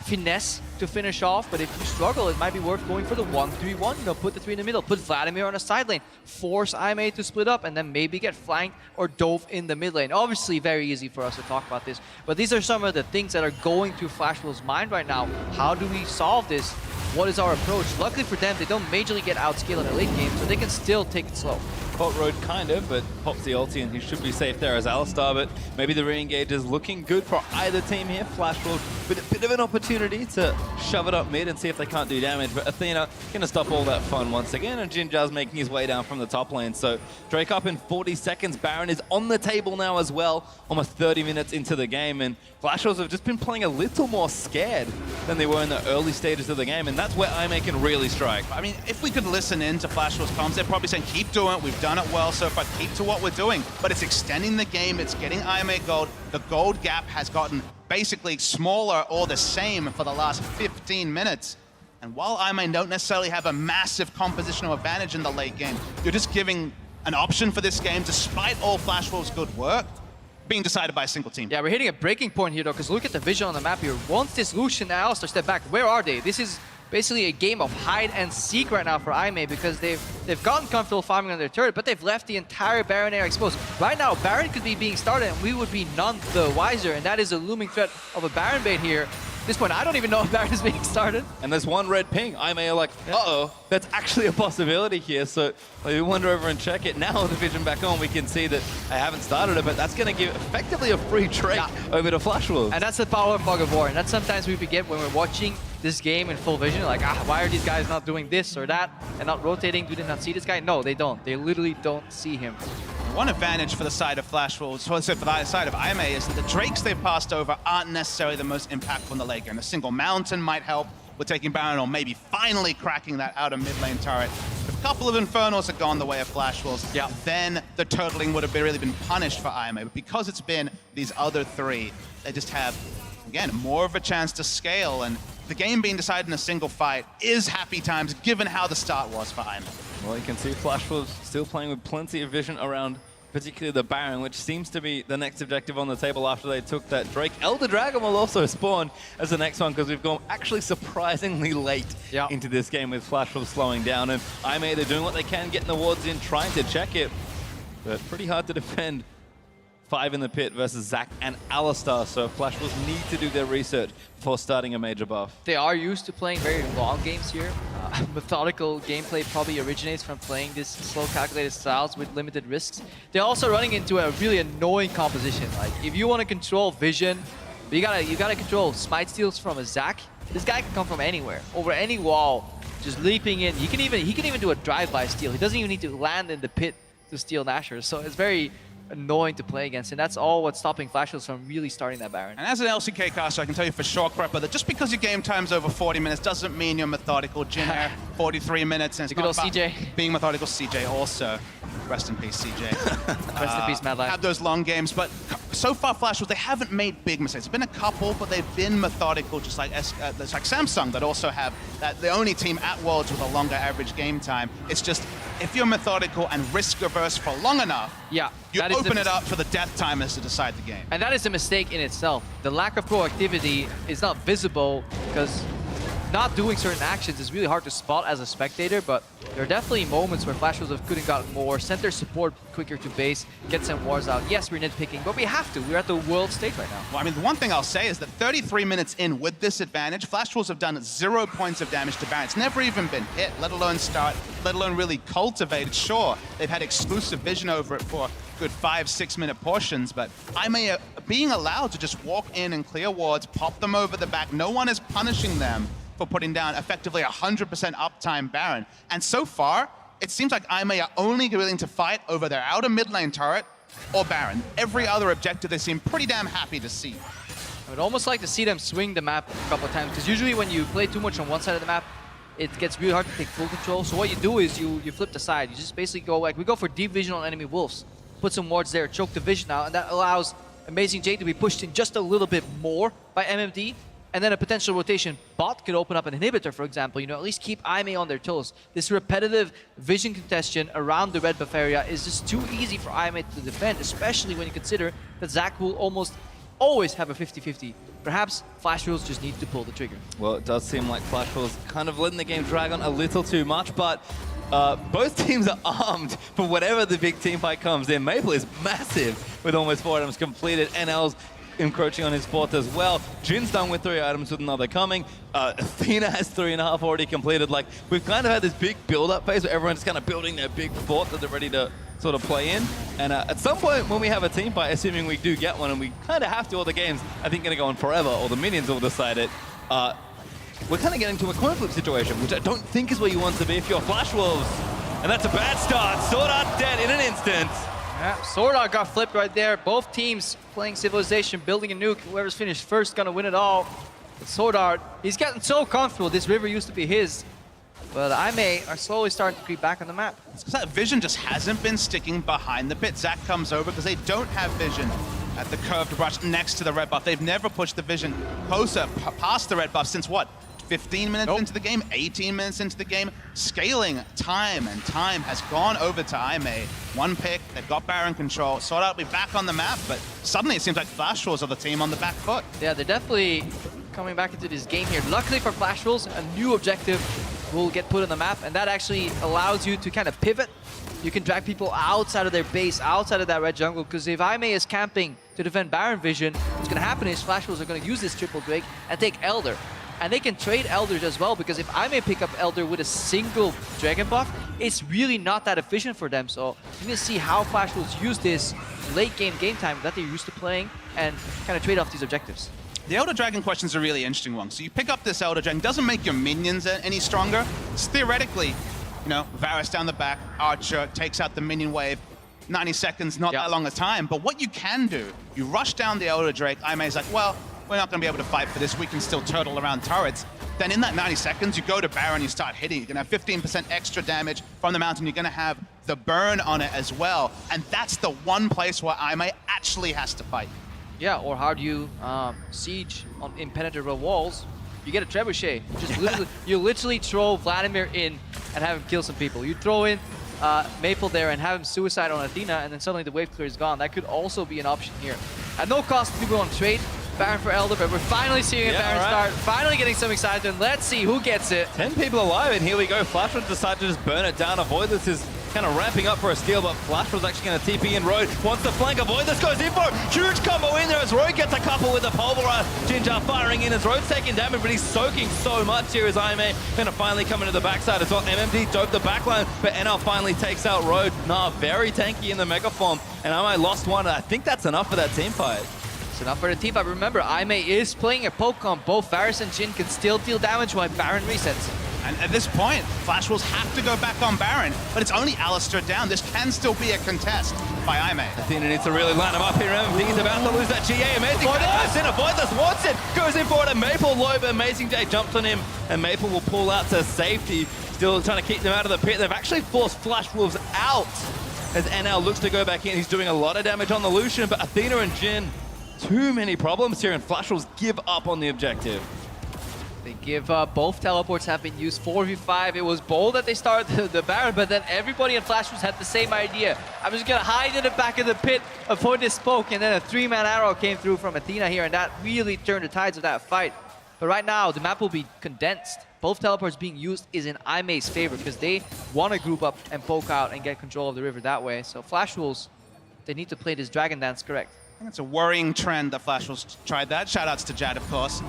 finesse to finish off, but if you struggle, it might be worth going for the 1-3-1. You know, put the 3 in the middle, put Vladimir on a side lane, force AME to split up, and then maybe get flanked or dove in the mid lane. Obviously, very easy for us to talk about this, but these are some of the things that are going through Flashwolves' mind right now. How do we solve this? What is our approach? Luckily for them, they don't majorly get outscaled in the late game, so they can still take it slow. Hot road kind of, but pops the ulti and he should be safe there as Alistar, but maybe the re-engage is looking good for either team here. Flashwolves with a bit of an opportunity to shove it up mid and see if they can't do damage, but Athena gonna stop all that fun once again, and Jinjao's making his way down from the top lane. So Drake up in 40 seconds, Baron is on the table now as well, almost 30 minutes into the game, and Flashwolves have just been playing a little more scared than they were in the early stages of the game, and that's where AME can really strike. I mean, if we could listen in to Flashwolves comms, they're probably saying, keep doing it, we've done it well so far, keep to what we're doing. But it's extending the game, it's getting AME gold. The gold gap has gotten basically smaller or the same for the last 15 minutes. And while AME don't necessarily have a massive compositional advantage in the late game, you're just giving an option for this game, despite all Flashwolves' good work, being decided by a single team. Yeah, we're hitting a breaking point here though, because look at the vision on the map here. Once this Lucian and Alistar step back, where are they? This is basically a game of hide and seek right now for AME, because they've gotten comfortable farming on their turret, but they've left the entire Baron area exposed. Right now, Baron could be being started and we would be none the wiser, and that is a looming threat of a Baron bait here. At this point, I don't even know if Baron is being started. And there's one red ping. AME are like, uh-oh, that's actually a possibility here. So we wander over and check it. Now with the vision back on, we can see that I haven't started it, but that's going to give effectively a free trade over to Flashwolves. And that's the power of Fog of War. And that's sometimes we forget when we're watching this game in full vision. Like, why are these guys not doing this or that and not rotating? Do they not see this guy? No, they don't. They literally don't see him. One advantage for the side of Flashwolves, so for the side of AME, is that the Drakes they've passed over aren't necessarily the most impactful in the late game. A single mountain might help with taking Baron or maybe finally cracking that outer mid lane turret. If a couple of Infernals had gone the way of Flashwolves, then the turtling would have really been punished for AME. But because it's been these other three, they just have, again, more of a chance to scale. And the game being decided in a single fight is happy times, given how the start was for AME. Well, you can see Flashwolves still playing with plenty of vision around particularly the Baron, which seems to be the next objective on the table after they took that Drake. Elder Dragon will also spawn as the next one, because we've gone actually surprisingly late into this game with Flashwolves slowing down. And AME, they're doing what they can, getting the wards in, trying to check it, but pretty hard to defend. 5 in the pit versus Zac and Alistar, so Flashwolves need to do their research before starting a major buff. They are used to playing very long games here. Methodical gameplay probably originates from playing these slow calculated styles with limited risks. They're also running into a really annoying composition. Like, if you want to control vision, you gotta control smite steals from a Zac. This guy can come from anywhere, over any wall, just leaping in. He can even do a drive-by steal. He doesn't even need to land in the pit to steal Nashers. So it's very annoying to play against, and that's all what's stopping Flashos from really starting that Baron. And as an LCK caster, I can tell you for sure, Krepo, that just because your game time's over 40 minutes doesn't mean you're methodical. Jhin 43 minutes, and it's Good not old about CJ. being methodical. CJ also. Rest in peace, CJ. Rest in peace, Mad Life. Had those long games, but so far, Flashos, they haven't made big mistakes. There's been a couple, but they've been methodical, just like there's like Samsung that also have that the only team at Worlds with a longer average game time. It's just if you're methodical and risk averse for long enough, Yeah, you that is open the it up for the death timers to decide the game. And that is a mistake in itself. The lack of proactivity is not visible because not doing certain actions is really hard to spot as a spectator, but there are definitely moments where Flashos could have gotten more, sent their support quicker to base, get some wars out. Yes, we're nitpicking, but we have to. We're at the world stage right now. Well, I mean, the one thing I'll say is that 33 minutes in with this advantage, Flash Wolves have done 0 points of damage to Baron. It's never even been hit, let alone start, let alone really cultivated. Sure, they've had exclusive vision over it for good 5-6 minute portions, but AME being allowed to just walk in and clear wards, pop them over the back. No one is punishing them for putting down effectively 100% uptime Baron. And so far, it seems like AME are only willing to fight over their outer mid lane turret or Baron. Every other objective they seem pretty damn happy to see. I would almost like to see them swing the map a couple of times, because usually when you play too much on one side of the map, it gets really hard to take full control. So what you do is you flip the side. You just basically go like, we go for deep vision on enemy wolves, put some wards there, choke the vision out, and that allows AmazingJ to be pushed in just a little bit more by MMD. And then a potential rotation bot could open up an inhibitor, for example, you know, at least keep AME on their toes. This repetitive vision congestion around the red buff area is just too easy for AME to defend, especially when you consider that Zac will almost always have a 50-50. Perhaps Flash Wolves just need to pull the trigger. Well, it does seem like Flash Wolves kind of letting the game drag on a little too much, but both teams are armed for whatever the big team fight comes in. Maple is massive with almost 4 items completed. NL's encroaching on his fourth as well. Jin's done with 3 items with another coming. Athena has 3.5 already completed. Like, we've kind of had this big build-up phase where everyone's kind of building their big fort that they're ready to sort of play in. And at some point when we have a team fight, assuming we do get one, and we kind of have to, all the games, I think, going to go on forever, or the minions will decide it, we're kind of getting to a coin flip situation, which I don't think is where you want to be if you're Flash Wolves. And that's a bad start. SwordArt dead in an instant. Yeah, SwordArt got flipped right there. Both teams playing Civilization, building a nuke. Whoever's finished first gonna win it all. But SwordArt, he's gotten so comfortable. This river used to be his. But AME are slowly starting to creep back on the map. It's because that vision just hasn't been sticking behind the pit. Zac comes over because they don't have vision at the curved brush next to the red buff. They've never pushed the vision closer past the red buff since what? 15 minutes into the game, 18 minutes into the game. Scaling time and time has gone over to AME. One pick, they've got Baron control. SwordArt will be back on the map, but suddenly it seems like Flash Wolves are the team on the back foot. Yeah, they're definitely coming back into this game here. Luckily for Flash Wolves, a new objective will get put on the map, and that actually allows you to kind of pivot. You can drag people outside of their base, outside of that red jungle, because if AME is camping to defend Baron vision, what's going to happen is Flash Wolves are going to use this triple Drake and take Elder. And they can trade Elders as well, because if I may pick up Elder with a single Dragon buff, it's really not that efficient for them. So you can see how Flash Wolves use this late game time that they're used to playing and kind of trade off these objectives. The Elder Dragon question is a really interesting one. So you pick up this Elder Dragon, doesn't make your minions any stronger. It's theoretically, you know, Varus down the back, Archer takes out the minion wave, 90 seconds, not that long a time. But what you can do, you rush down the Elder Drake, AME's like, well, we're not going to be able to fight for this. We can still turtle around turrets. Then in that 90 seconds, you go to Baron, you start hitting. You're going to have 15% extra damage from the mountain. You're going to have the burn on it as well. And that's the one place where AME actually has to fight. Yeah, or how do you siege on impenetrable walls? You get a trebuchet. You literally throw Vladimir in and have him kill some people. You throw in Maple there and have him suicide on Athena, and then suddenly the wave clear is gone. That could also be an option here. At no cost, people want to trade Baron for Elder, but we're finally seeing a Baron start. Finally getting some excitement. Let's see who gets it. 10 people alive, and here we go. Flash Wolves decide to just burn it down. Avoidless is kind of ramping up for a steal, but Flash was actually going to TP in. Road wants to flank. Avoidless goes in for it. Huge combo in there as Road gets a couple with the pulverize. Jinjao firing in as Road's taking damage, but he's soaking so much here as AME going to finally come into the backside as well. MMD dope the backline, but NL finally takes out Road. Nah, very tanky in the mega form, and AME lost one. I think that's enough for that team fight. It's enough for the team fight. Remember, AME is playing a poke on both Varus and Jhin can still deal damage while Baron resets. And at this point, Flash Wolves have to go back on Baron, but it's only Alistar down. This can still be a contest by aime. Athena needs to really line him up here. Remember, he's about to lose that GA. Amazing goes in, Avoidless wants it, goes in for it, and Maple low, but AmazingJ jumps on him, and Maple will pull out to safety. Still trying to keep them out of the pit. They've actually forced Flash Wolves out as NL looks to go back in. He's doing a lot of damage on the Lucian, but Athena and Jhin, too many problems here, and Flash Wolves give up on the objective. They give up. Both teleports have been used 4v5. It was bold that they started the Baron, but then everybody in Flash Wolves had the same idea. I'm just gonna hide in the back of the pit, avoid this smoke, and then a 3-man arrow came through from Athena here, and that really turned the tides of that fight. But right now, the map will be condensed. Both teleports being used is in aime's favor because they want to group up and poke out and get control of the river that way. So Flash Wolves, they need to play this Dragon Dance correct. I think it's a worrying trend that Flash Wolves tried that. Shoutouts to Jad, of course,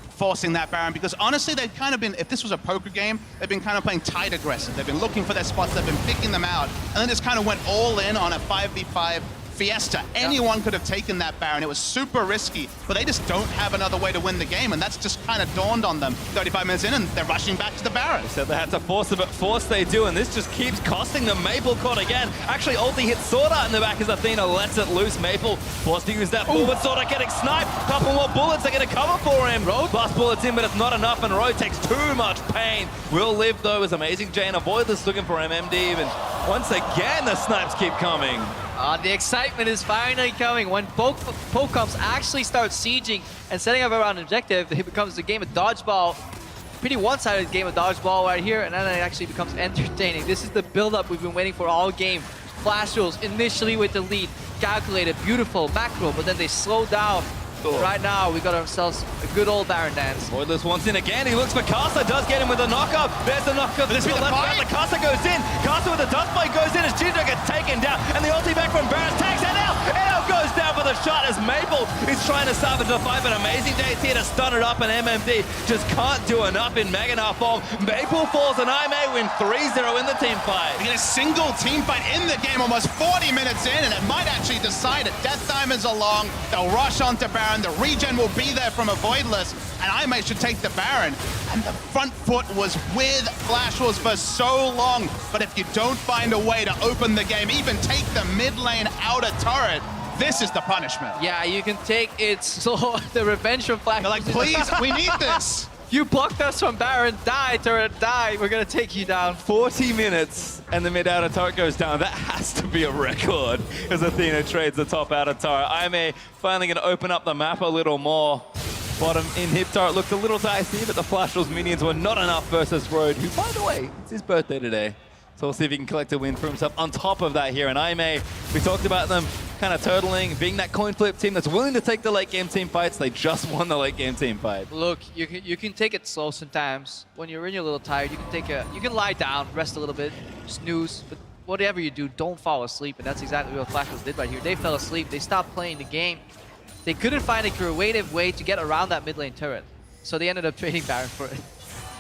forcing that Baron, because honestly, they've kind of been, if this was a poker game, they've been kind of playing tight aggressive. They've been looking for their spots, they've been picking them out, and then just kind of went all in on a 5v5 fiesta. Anyone could have taken that Baron. It was super risky, but they just don't have another way to win the game, and that's just kind of dawned on them. 35 minutes in, and they're rushing back to the Baron. They said they had to force it, but force they do, and this just keeps costing them. Maple caught again. Actually, ulti hits SwordArt in the back as Athena lets it loose. Maple forced to use that forward. SwordArt getting sniped. Couple more bullets are going to cover for him. Road blast bullets in, but it's not enough, and Road takes too much pain. Will live, though, as AmazingJ and Avoidless looking for MMD, and once again, the snipes keep coming. The excitement is finally coming. When Pokemons actually start sieging and setting up around an objective, it becomes a game of dodgeball. Pretty one-sided game of dodgeball right here, and then it actually becomes entertaining. This is the build-up we've been waiting for all game. Flash Wolves initially with the lead, calculated, beautiful macro, but then they slow down. Right now, we got ourselves a good old Baron dance. Avoidless wants in again. He looks for Karsa, does get him with a knockup. There's the knockup. This is the fight. The Karsa goes in. Karsa with the dust blade goes in as Jinjao gets taken down. And the ulti back from Varus tags NL. NL goes down for the shot as Maple is trying to salvage the fight, but AmazingJ is here to stun it up, and MMD just can't do enough in Magnar form. Maple falls, and aime win 3-0 in the team fight. We get a single team fight in the game, almost 40 minutes in, and it might actually decide it. Death time is along. They'll rush onto Baron. The regen will be there from Avoidless, and aime should take the Baron. And the front foot was with Flash Wolves for so long, but if you don't find a way to open the game, even take the mid lane outer turret, this is the punishment. Yeah, you can take it. So the revenge from Flash. They're like, please, we need this. You blocked us from Baron. Die, turret, die. We're going to take you down. 40 minutes and the mid outer turret goes down. That has to be a record as Athena trades the top outer turret. aime finally going to open up the map a little more. Bottom in hip turret looked a little dicey, but the Flash Wolves minions were not enough versus Road, who, by the way, it's his birthday today. So we'll see if he can collect a win for himself on top of that here. And aime, we talked about them kind of turtling, being that coin flip team that's willing to take the late game team fights. They just won the late game team fight. Look, you can take it slow sometimes. When you're a little tired, you can lie down, rest a little bit, snooze. But whatever you do, don't fall asleep. And that's exactly what Flash Wolves did right here. They fell asleep. They stopped playing the game. They couldn't find a creative way to get around that mid lane turret. So they ended up trading Baron for it.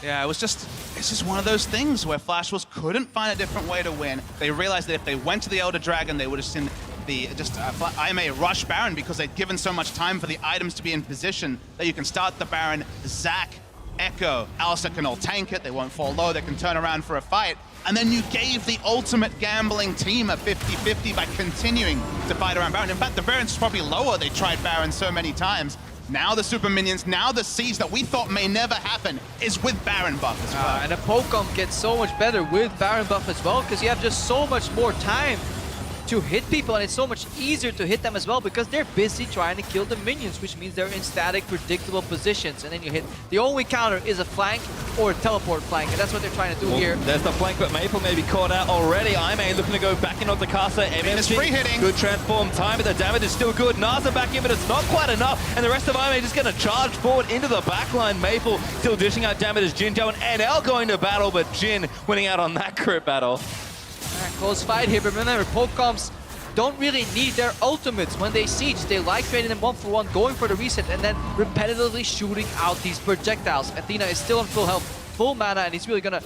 Yeah, it's just one of those things where Flash Wolves couldn't find a different way to win. They realized that if they went to the Elder Dragon, they would have seen the aime rush Baron because they'd given so much time for the items to be in position that you can start the Baron. Zac, Ekko, Alistar can all tank it. They won't fall low. They can turn around for a fight. And then you gave the ultimate gambling team a 50-50 by continuing to fight around Baron. In fact, the variance is probably lower. They tried Baron so many times. Now the super minions, now the siege that we thought may never happen is with Baron buff as well. And the Pokemon gets so much better with Baron buff as well because you have just so much more time to hit people, and it's so much easier to hit them as well because they're busy trying to kill the minions, which means they're in static, predictable positions, and then you hit. The only counter is a flank or a teleport flank, and that's what they're trying to do here. There's the flank, but Maple may be caught out already. aime looking to go back in onto Karsa. It's free hitting. Good transform time, but the damage is still good. Narza back in, but it's not quite enough, and the rest of aime just going to charge forward into the backline. Maple still dishing out damage as Jinjao and NL going to battle, but Jhin winning out on that crit battle. Close fight here, but remember, Pokecoms don't really need their ultimates when they siege. They like trading them 1-for-1, going for the reset, and then repetitively shooting out these projectiles. Athena is still on full health, full mana, and he's really gonna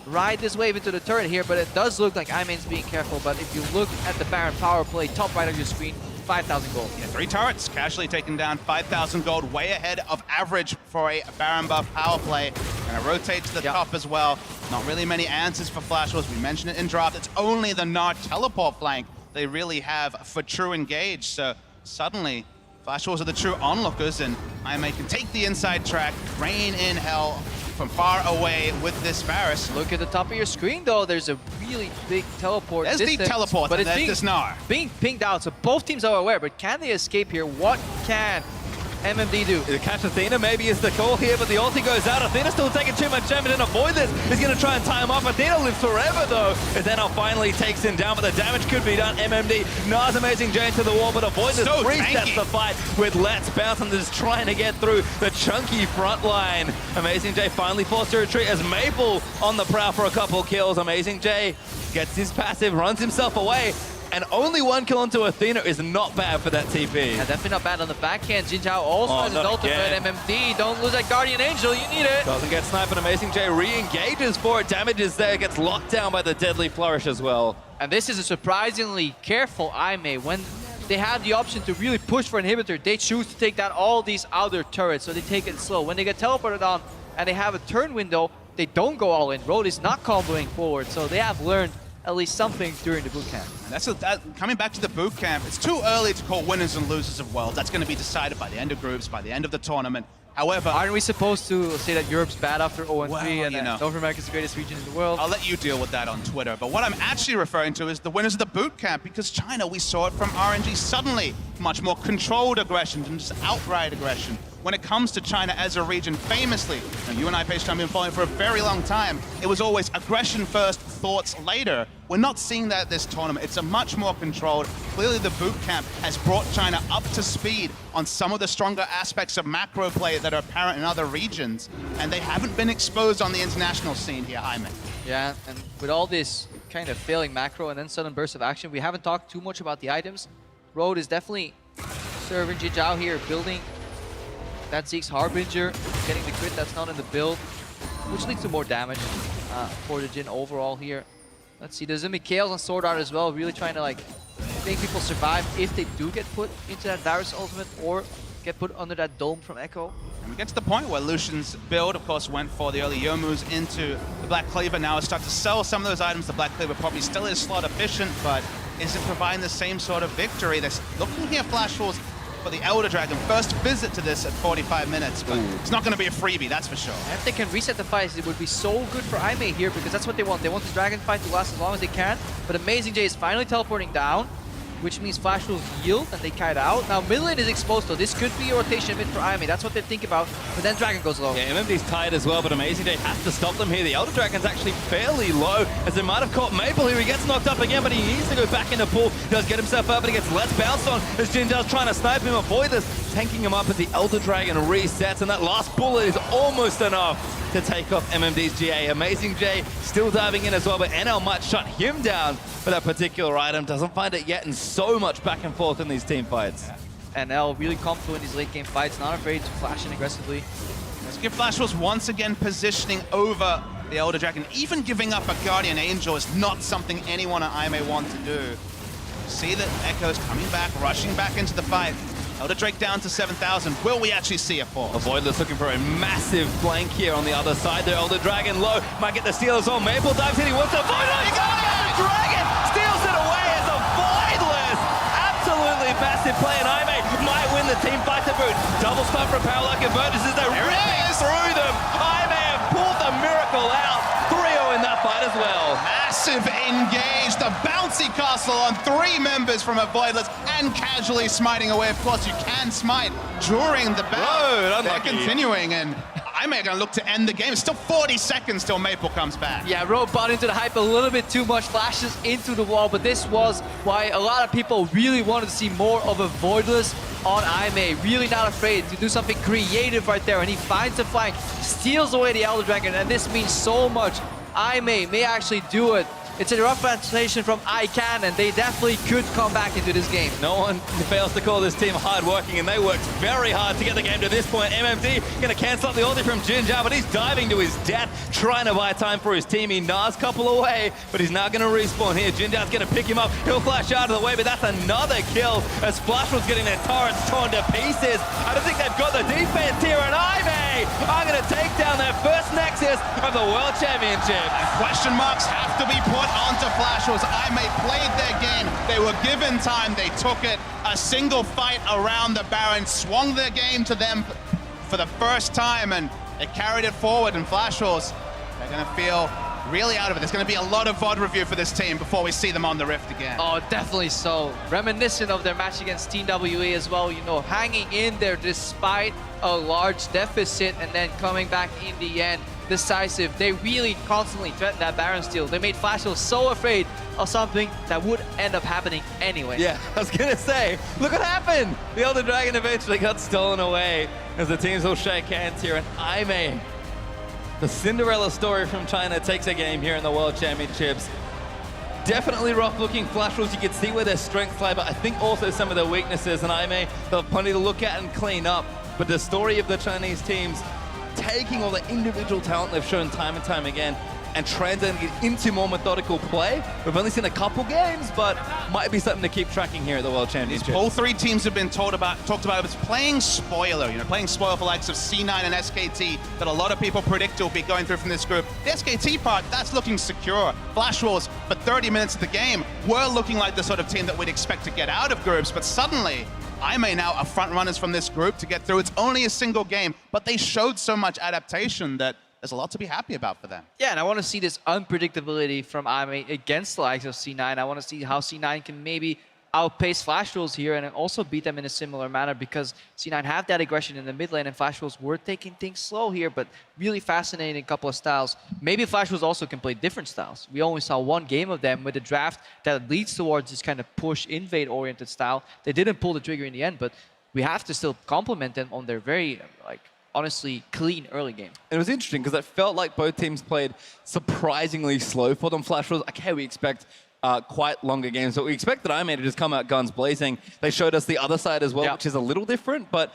ride this wave into the turret here, but it does look like aime's being careful. But if you look at the Baron power play, top right of your screen, 5,000 gold. Yeah, 3 turrets, casually taking down 5,000 gold, way ahead of average for a Baron buff power play. Gonna rotate to the top as well. Not really many answers for Flash Wars. We mentioned it in draft. It's only the Gnar teleport flank they really have for true engage. So suddenly, Flash Wars are the true onlookers, and AMA can take the inside track, rain in hell from far away with this Varus. Look at the top of your screen, though. There's a really big teleport. There's distance, deep teleport, but and it's there's Gnar. being pinged out, so both teams are aware. But can they escape here? What can MMD do? The catch Athena maybe is the call here, but the ulti goes out. Athena still taking too much damage, and Avoidless is going to try and tie him off. Athena lives forever, though, as Enel finally takes him down, but the damage could be done. MMD, Gnar's AmazingJ to the wall, but Avoidless So resets tanky. the fight with Let's Bounce and just trying to get through the chunky front line. AmazingJ finally forced to retreat as Maple on the prowl for a couple kills. AmazingJ gets his passive, runs himself away, and only one kill onto Athena is not bad for that TP. Yeah, definitely not bad on the backhand. Jinjao also has his not ultimate. again. MMD, don't lose that Guardian Angel, you need it. Doesn't get sniped, but AmazingJ re-engages for it. Damage is there, gets locked down by the Deadly Flourish as well. And this is a surprisingly careful IMA. When they have the option to really push for inhibitor, they choose to take down all these outer turrets, so they take it slow. When they get teleported on and they have a turn window, they don't go all in. Road is not comboing forward, so they have learned at least something during the boot camp. And coming back to the boot camp, it's too early to call winners and losers of Worlds. That's going to be decided by the end of groups, by the end of the tournament. However, Aren't we supposed to say that Europe's bad after 0-3 Well, and you know. that North America's the greatest region in the world? I'll let you deal with that on Twitter. But what I'm actually referring to is the winners of the boot camp, because China, we saw it from RNG suddenly, much more controlled aggression than just outright aggression. When it comes to China as a region, famously, and you and I, PastryTime, have been following for a very long time, it was always aggression first, thoughts later. We're not seeing that this tournament. It's a much more controlled. Clearly the boot camp has brought China up to speed on some of the stronger aspects of macro play that are apparent in other regions, and they haven't been exposed on the international scene here, Jaime. Yeah, and with all this kind of failing macro and then sudden burst of action, we haven't talked too much about the items. Road is definitely serving Jinjao here, building that Zeke's Harbinger, getting the crit that's not in the build, which leads to more damage for the Jhin overall here. Let's see, there's a Mikhails on SwordArt as well, really trying to like make people survive if they do get put into that Varus ultimate or get put under that dome from Ekko. And we get to the point where Lucian's build, of course, went for the early Youmu's into the Black Cleaver. Now it's starting to sell some of those items. The Black Cleaver probably still is slot efficient, but is it providing the same sort of victory? They're looking here, Flash Wars, for the Elder Dragon. First visit to this at 45 minutes, but it's not going to be a freebie, that's for sure. If they can reset the fight, it would be so good for IMA here because that's what they want. They want the Dragon fight to last as long as they can, but AmazingJ is finally teleporting down, which means Flash will yield and they kite out. Now mid lane is exposed though. This could be a rotation mid for IMA. That's what they think about, but then Dragon goes low. Yeah, MMD's tired as well, but AmazingJ has to stop them here. The Elder Dragon's actually fairly low, as they might have caught Maple here. He gets knocked up again, but he needs to go back in the pool. He does get himself up, but he gets Let's Bounce on as Jinjao's trying to snipe him. Avoidless tanking him up as the Elder Dragon resets, and that last bullet is almost enough to take off MMD's GA. AmazingJ still diving in as well, but NL might shut him down for that particular item. Doesn't find it yet, and so much back and forth in these team fights. NL really comfortable in these late game fights, not afraid to flash in aggressively. Let's give Flash Wars once again positioning over the Elder Dragon. Even giving up a Guardian Angel is not something anyone at IMA want to do. See that Ekko's coming back, rushing back into the fight. Elder Drake down to 7,000. Will we actually see a fall? Avoidless looking for a massive flank here on the other side. The Elder Dragon low, might get the steal as well. Maple dives in, he wants to avoid it. He got it! The Dragon steals it away as Avoidless. Absolutely massive play, and IMA might win the team fight to boot. Double stun for power like Avertis as they're ripping through them. IMA have pulled the miracle out. 3-0 in that fight as well. Massive engage, the bouncy castle on 3 members from Avoidless and casually smiting away. Of course, you can smite during the battle. Road, They're unlucky. continuing, and I'm going to look to end the game. It's still 40 seconds till Maple comes back. Yeah, Rogue bought into the hype a little bit too much, flashes into the wall, but this was why a lot of people really wanted to see more of Avoidless on IMA. Really not afraid to do something creative right there, and he finds the flank, steals away the Elder Dragon, and this means so much. IMA may actually do it It's a rough translation from I can, and they definitely could come back into this game. No one fails to call this team hard-working, and they worked very hard to get the game to this point. MMD going to cancel out the ulti from Jinjao, but he's diving to his death, trying to buy time for his team. He Gnar's couple away, but he's now going to respawn here. Jinjao's going to pick him up. He'll flash out of the way, but that's another kill as Flashwell's getting their turrets torn to pieces. I don't think they've got the defense here, and Ime are going to take down their first Nexus of the World Championship. Question marks have to be put onto Flashwells. Ime played their game. They were given time. They took it. A single fight around the Baron swung their game to them for the first time, and it carried it forward. And Flashwells, they're going to feel really out of it. There's going to be a lot of VOD review for this team before we see them on the Rift again. Oh, definitely so. Reminiscent of their match against Team WE as well, you know, hanging in there despite a large deficit and then coming back in the end. Decisive. They really constantly threatened that Baron steal. They made Flashwell so afraid of something that would end up happening anyway. Yeah, I was going to say, look what happened! The Elder Dragon eventually got stolen away as the teams will shake hands here, and Ime, the Cinderella story from China, takes a game here in the World Championships. Definitely rough-looking Flashwells. You can see where their strengths lie, but I think also some of their weaknesses, and Ime, they'll have plenty to look at and clean up. But the story of the Chinese teams taking all the individual talent they've shown time and time again and translating it into more methodical play. We've only seen a couple games, but might be something to keep tracking here at the World Championship. All three teams have been talked about as playing spoiler, playing spoiler for likes of C9 and SKT that a lot of people predict will be going through from this group. The SKT part, that's looking secure. Flashwells, for 30 minutes of the game, were looking like the sort of team that we'd expect to get out of groups, but suddenly, Ime now are front runners from this group to get through. It's only a single game, but they showed so much adaptation that there's a lot to be happy about for them. Yeah, and I want to see this unpredictability from Ime against the likes of C9. I want to see how C9 can maybe outpace Flashwells here and also beat them in a similar manner, because C9 have that aggression in the mid lane and Flashwells were taking things slow here, but really fascinating couple of styles. Maybe Flashwells also can play different styles. We only saw one game of them with a draft that leads towards this kind of push invade oriented style. They didn't pull the trigger in the end, but we have to still compliment them on their very honestly clean early game. It was interesting because it felt like both teams played surprisingly slow for them. Flashwells, okay, we expect quite longer games, but we expected Ime to just come out guns blazing. They showed us the other side as well, which is a little different, but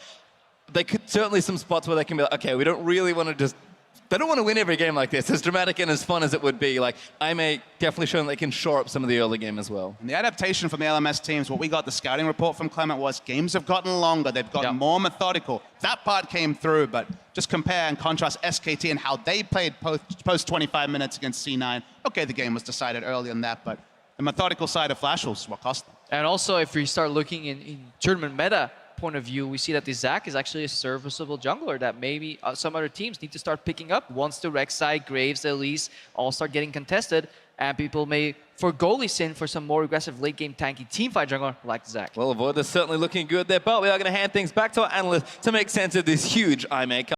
they could certainly some spots where they can be like, okay, we don't really want to just, they don't want to win every game like this, as dramatic and as fun as it would be. Like, Ime definitely showing they can shore up some of the early game as well. And the adaptation from the LMS teams, what we got, the scouting report from Clement was games have gotten longer, they've gotten more methodical. That part came through, but just compare and contrast SKT and how they played post 25 minutes against C9. Okay, the game was decided early on that, but the methodical side of Flashwells is what cost them. And also, if we start looking in tournament meta point of view, we see that the Zac is actually a serviceable jungler that maybe some other teams need to start picking up once the RekSai, Graves, Elise all start getting contested, and people may forgo Lee Sin for some more aggressive late game tanky teamfight jungler like Zac. Well, Avoidless certainly looking good there, but we are going to hand things back to our analyst to make sense of this huge Ime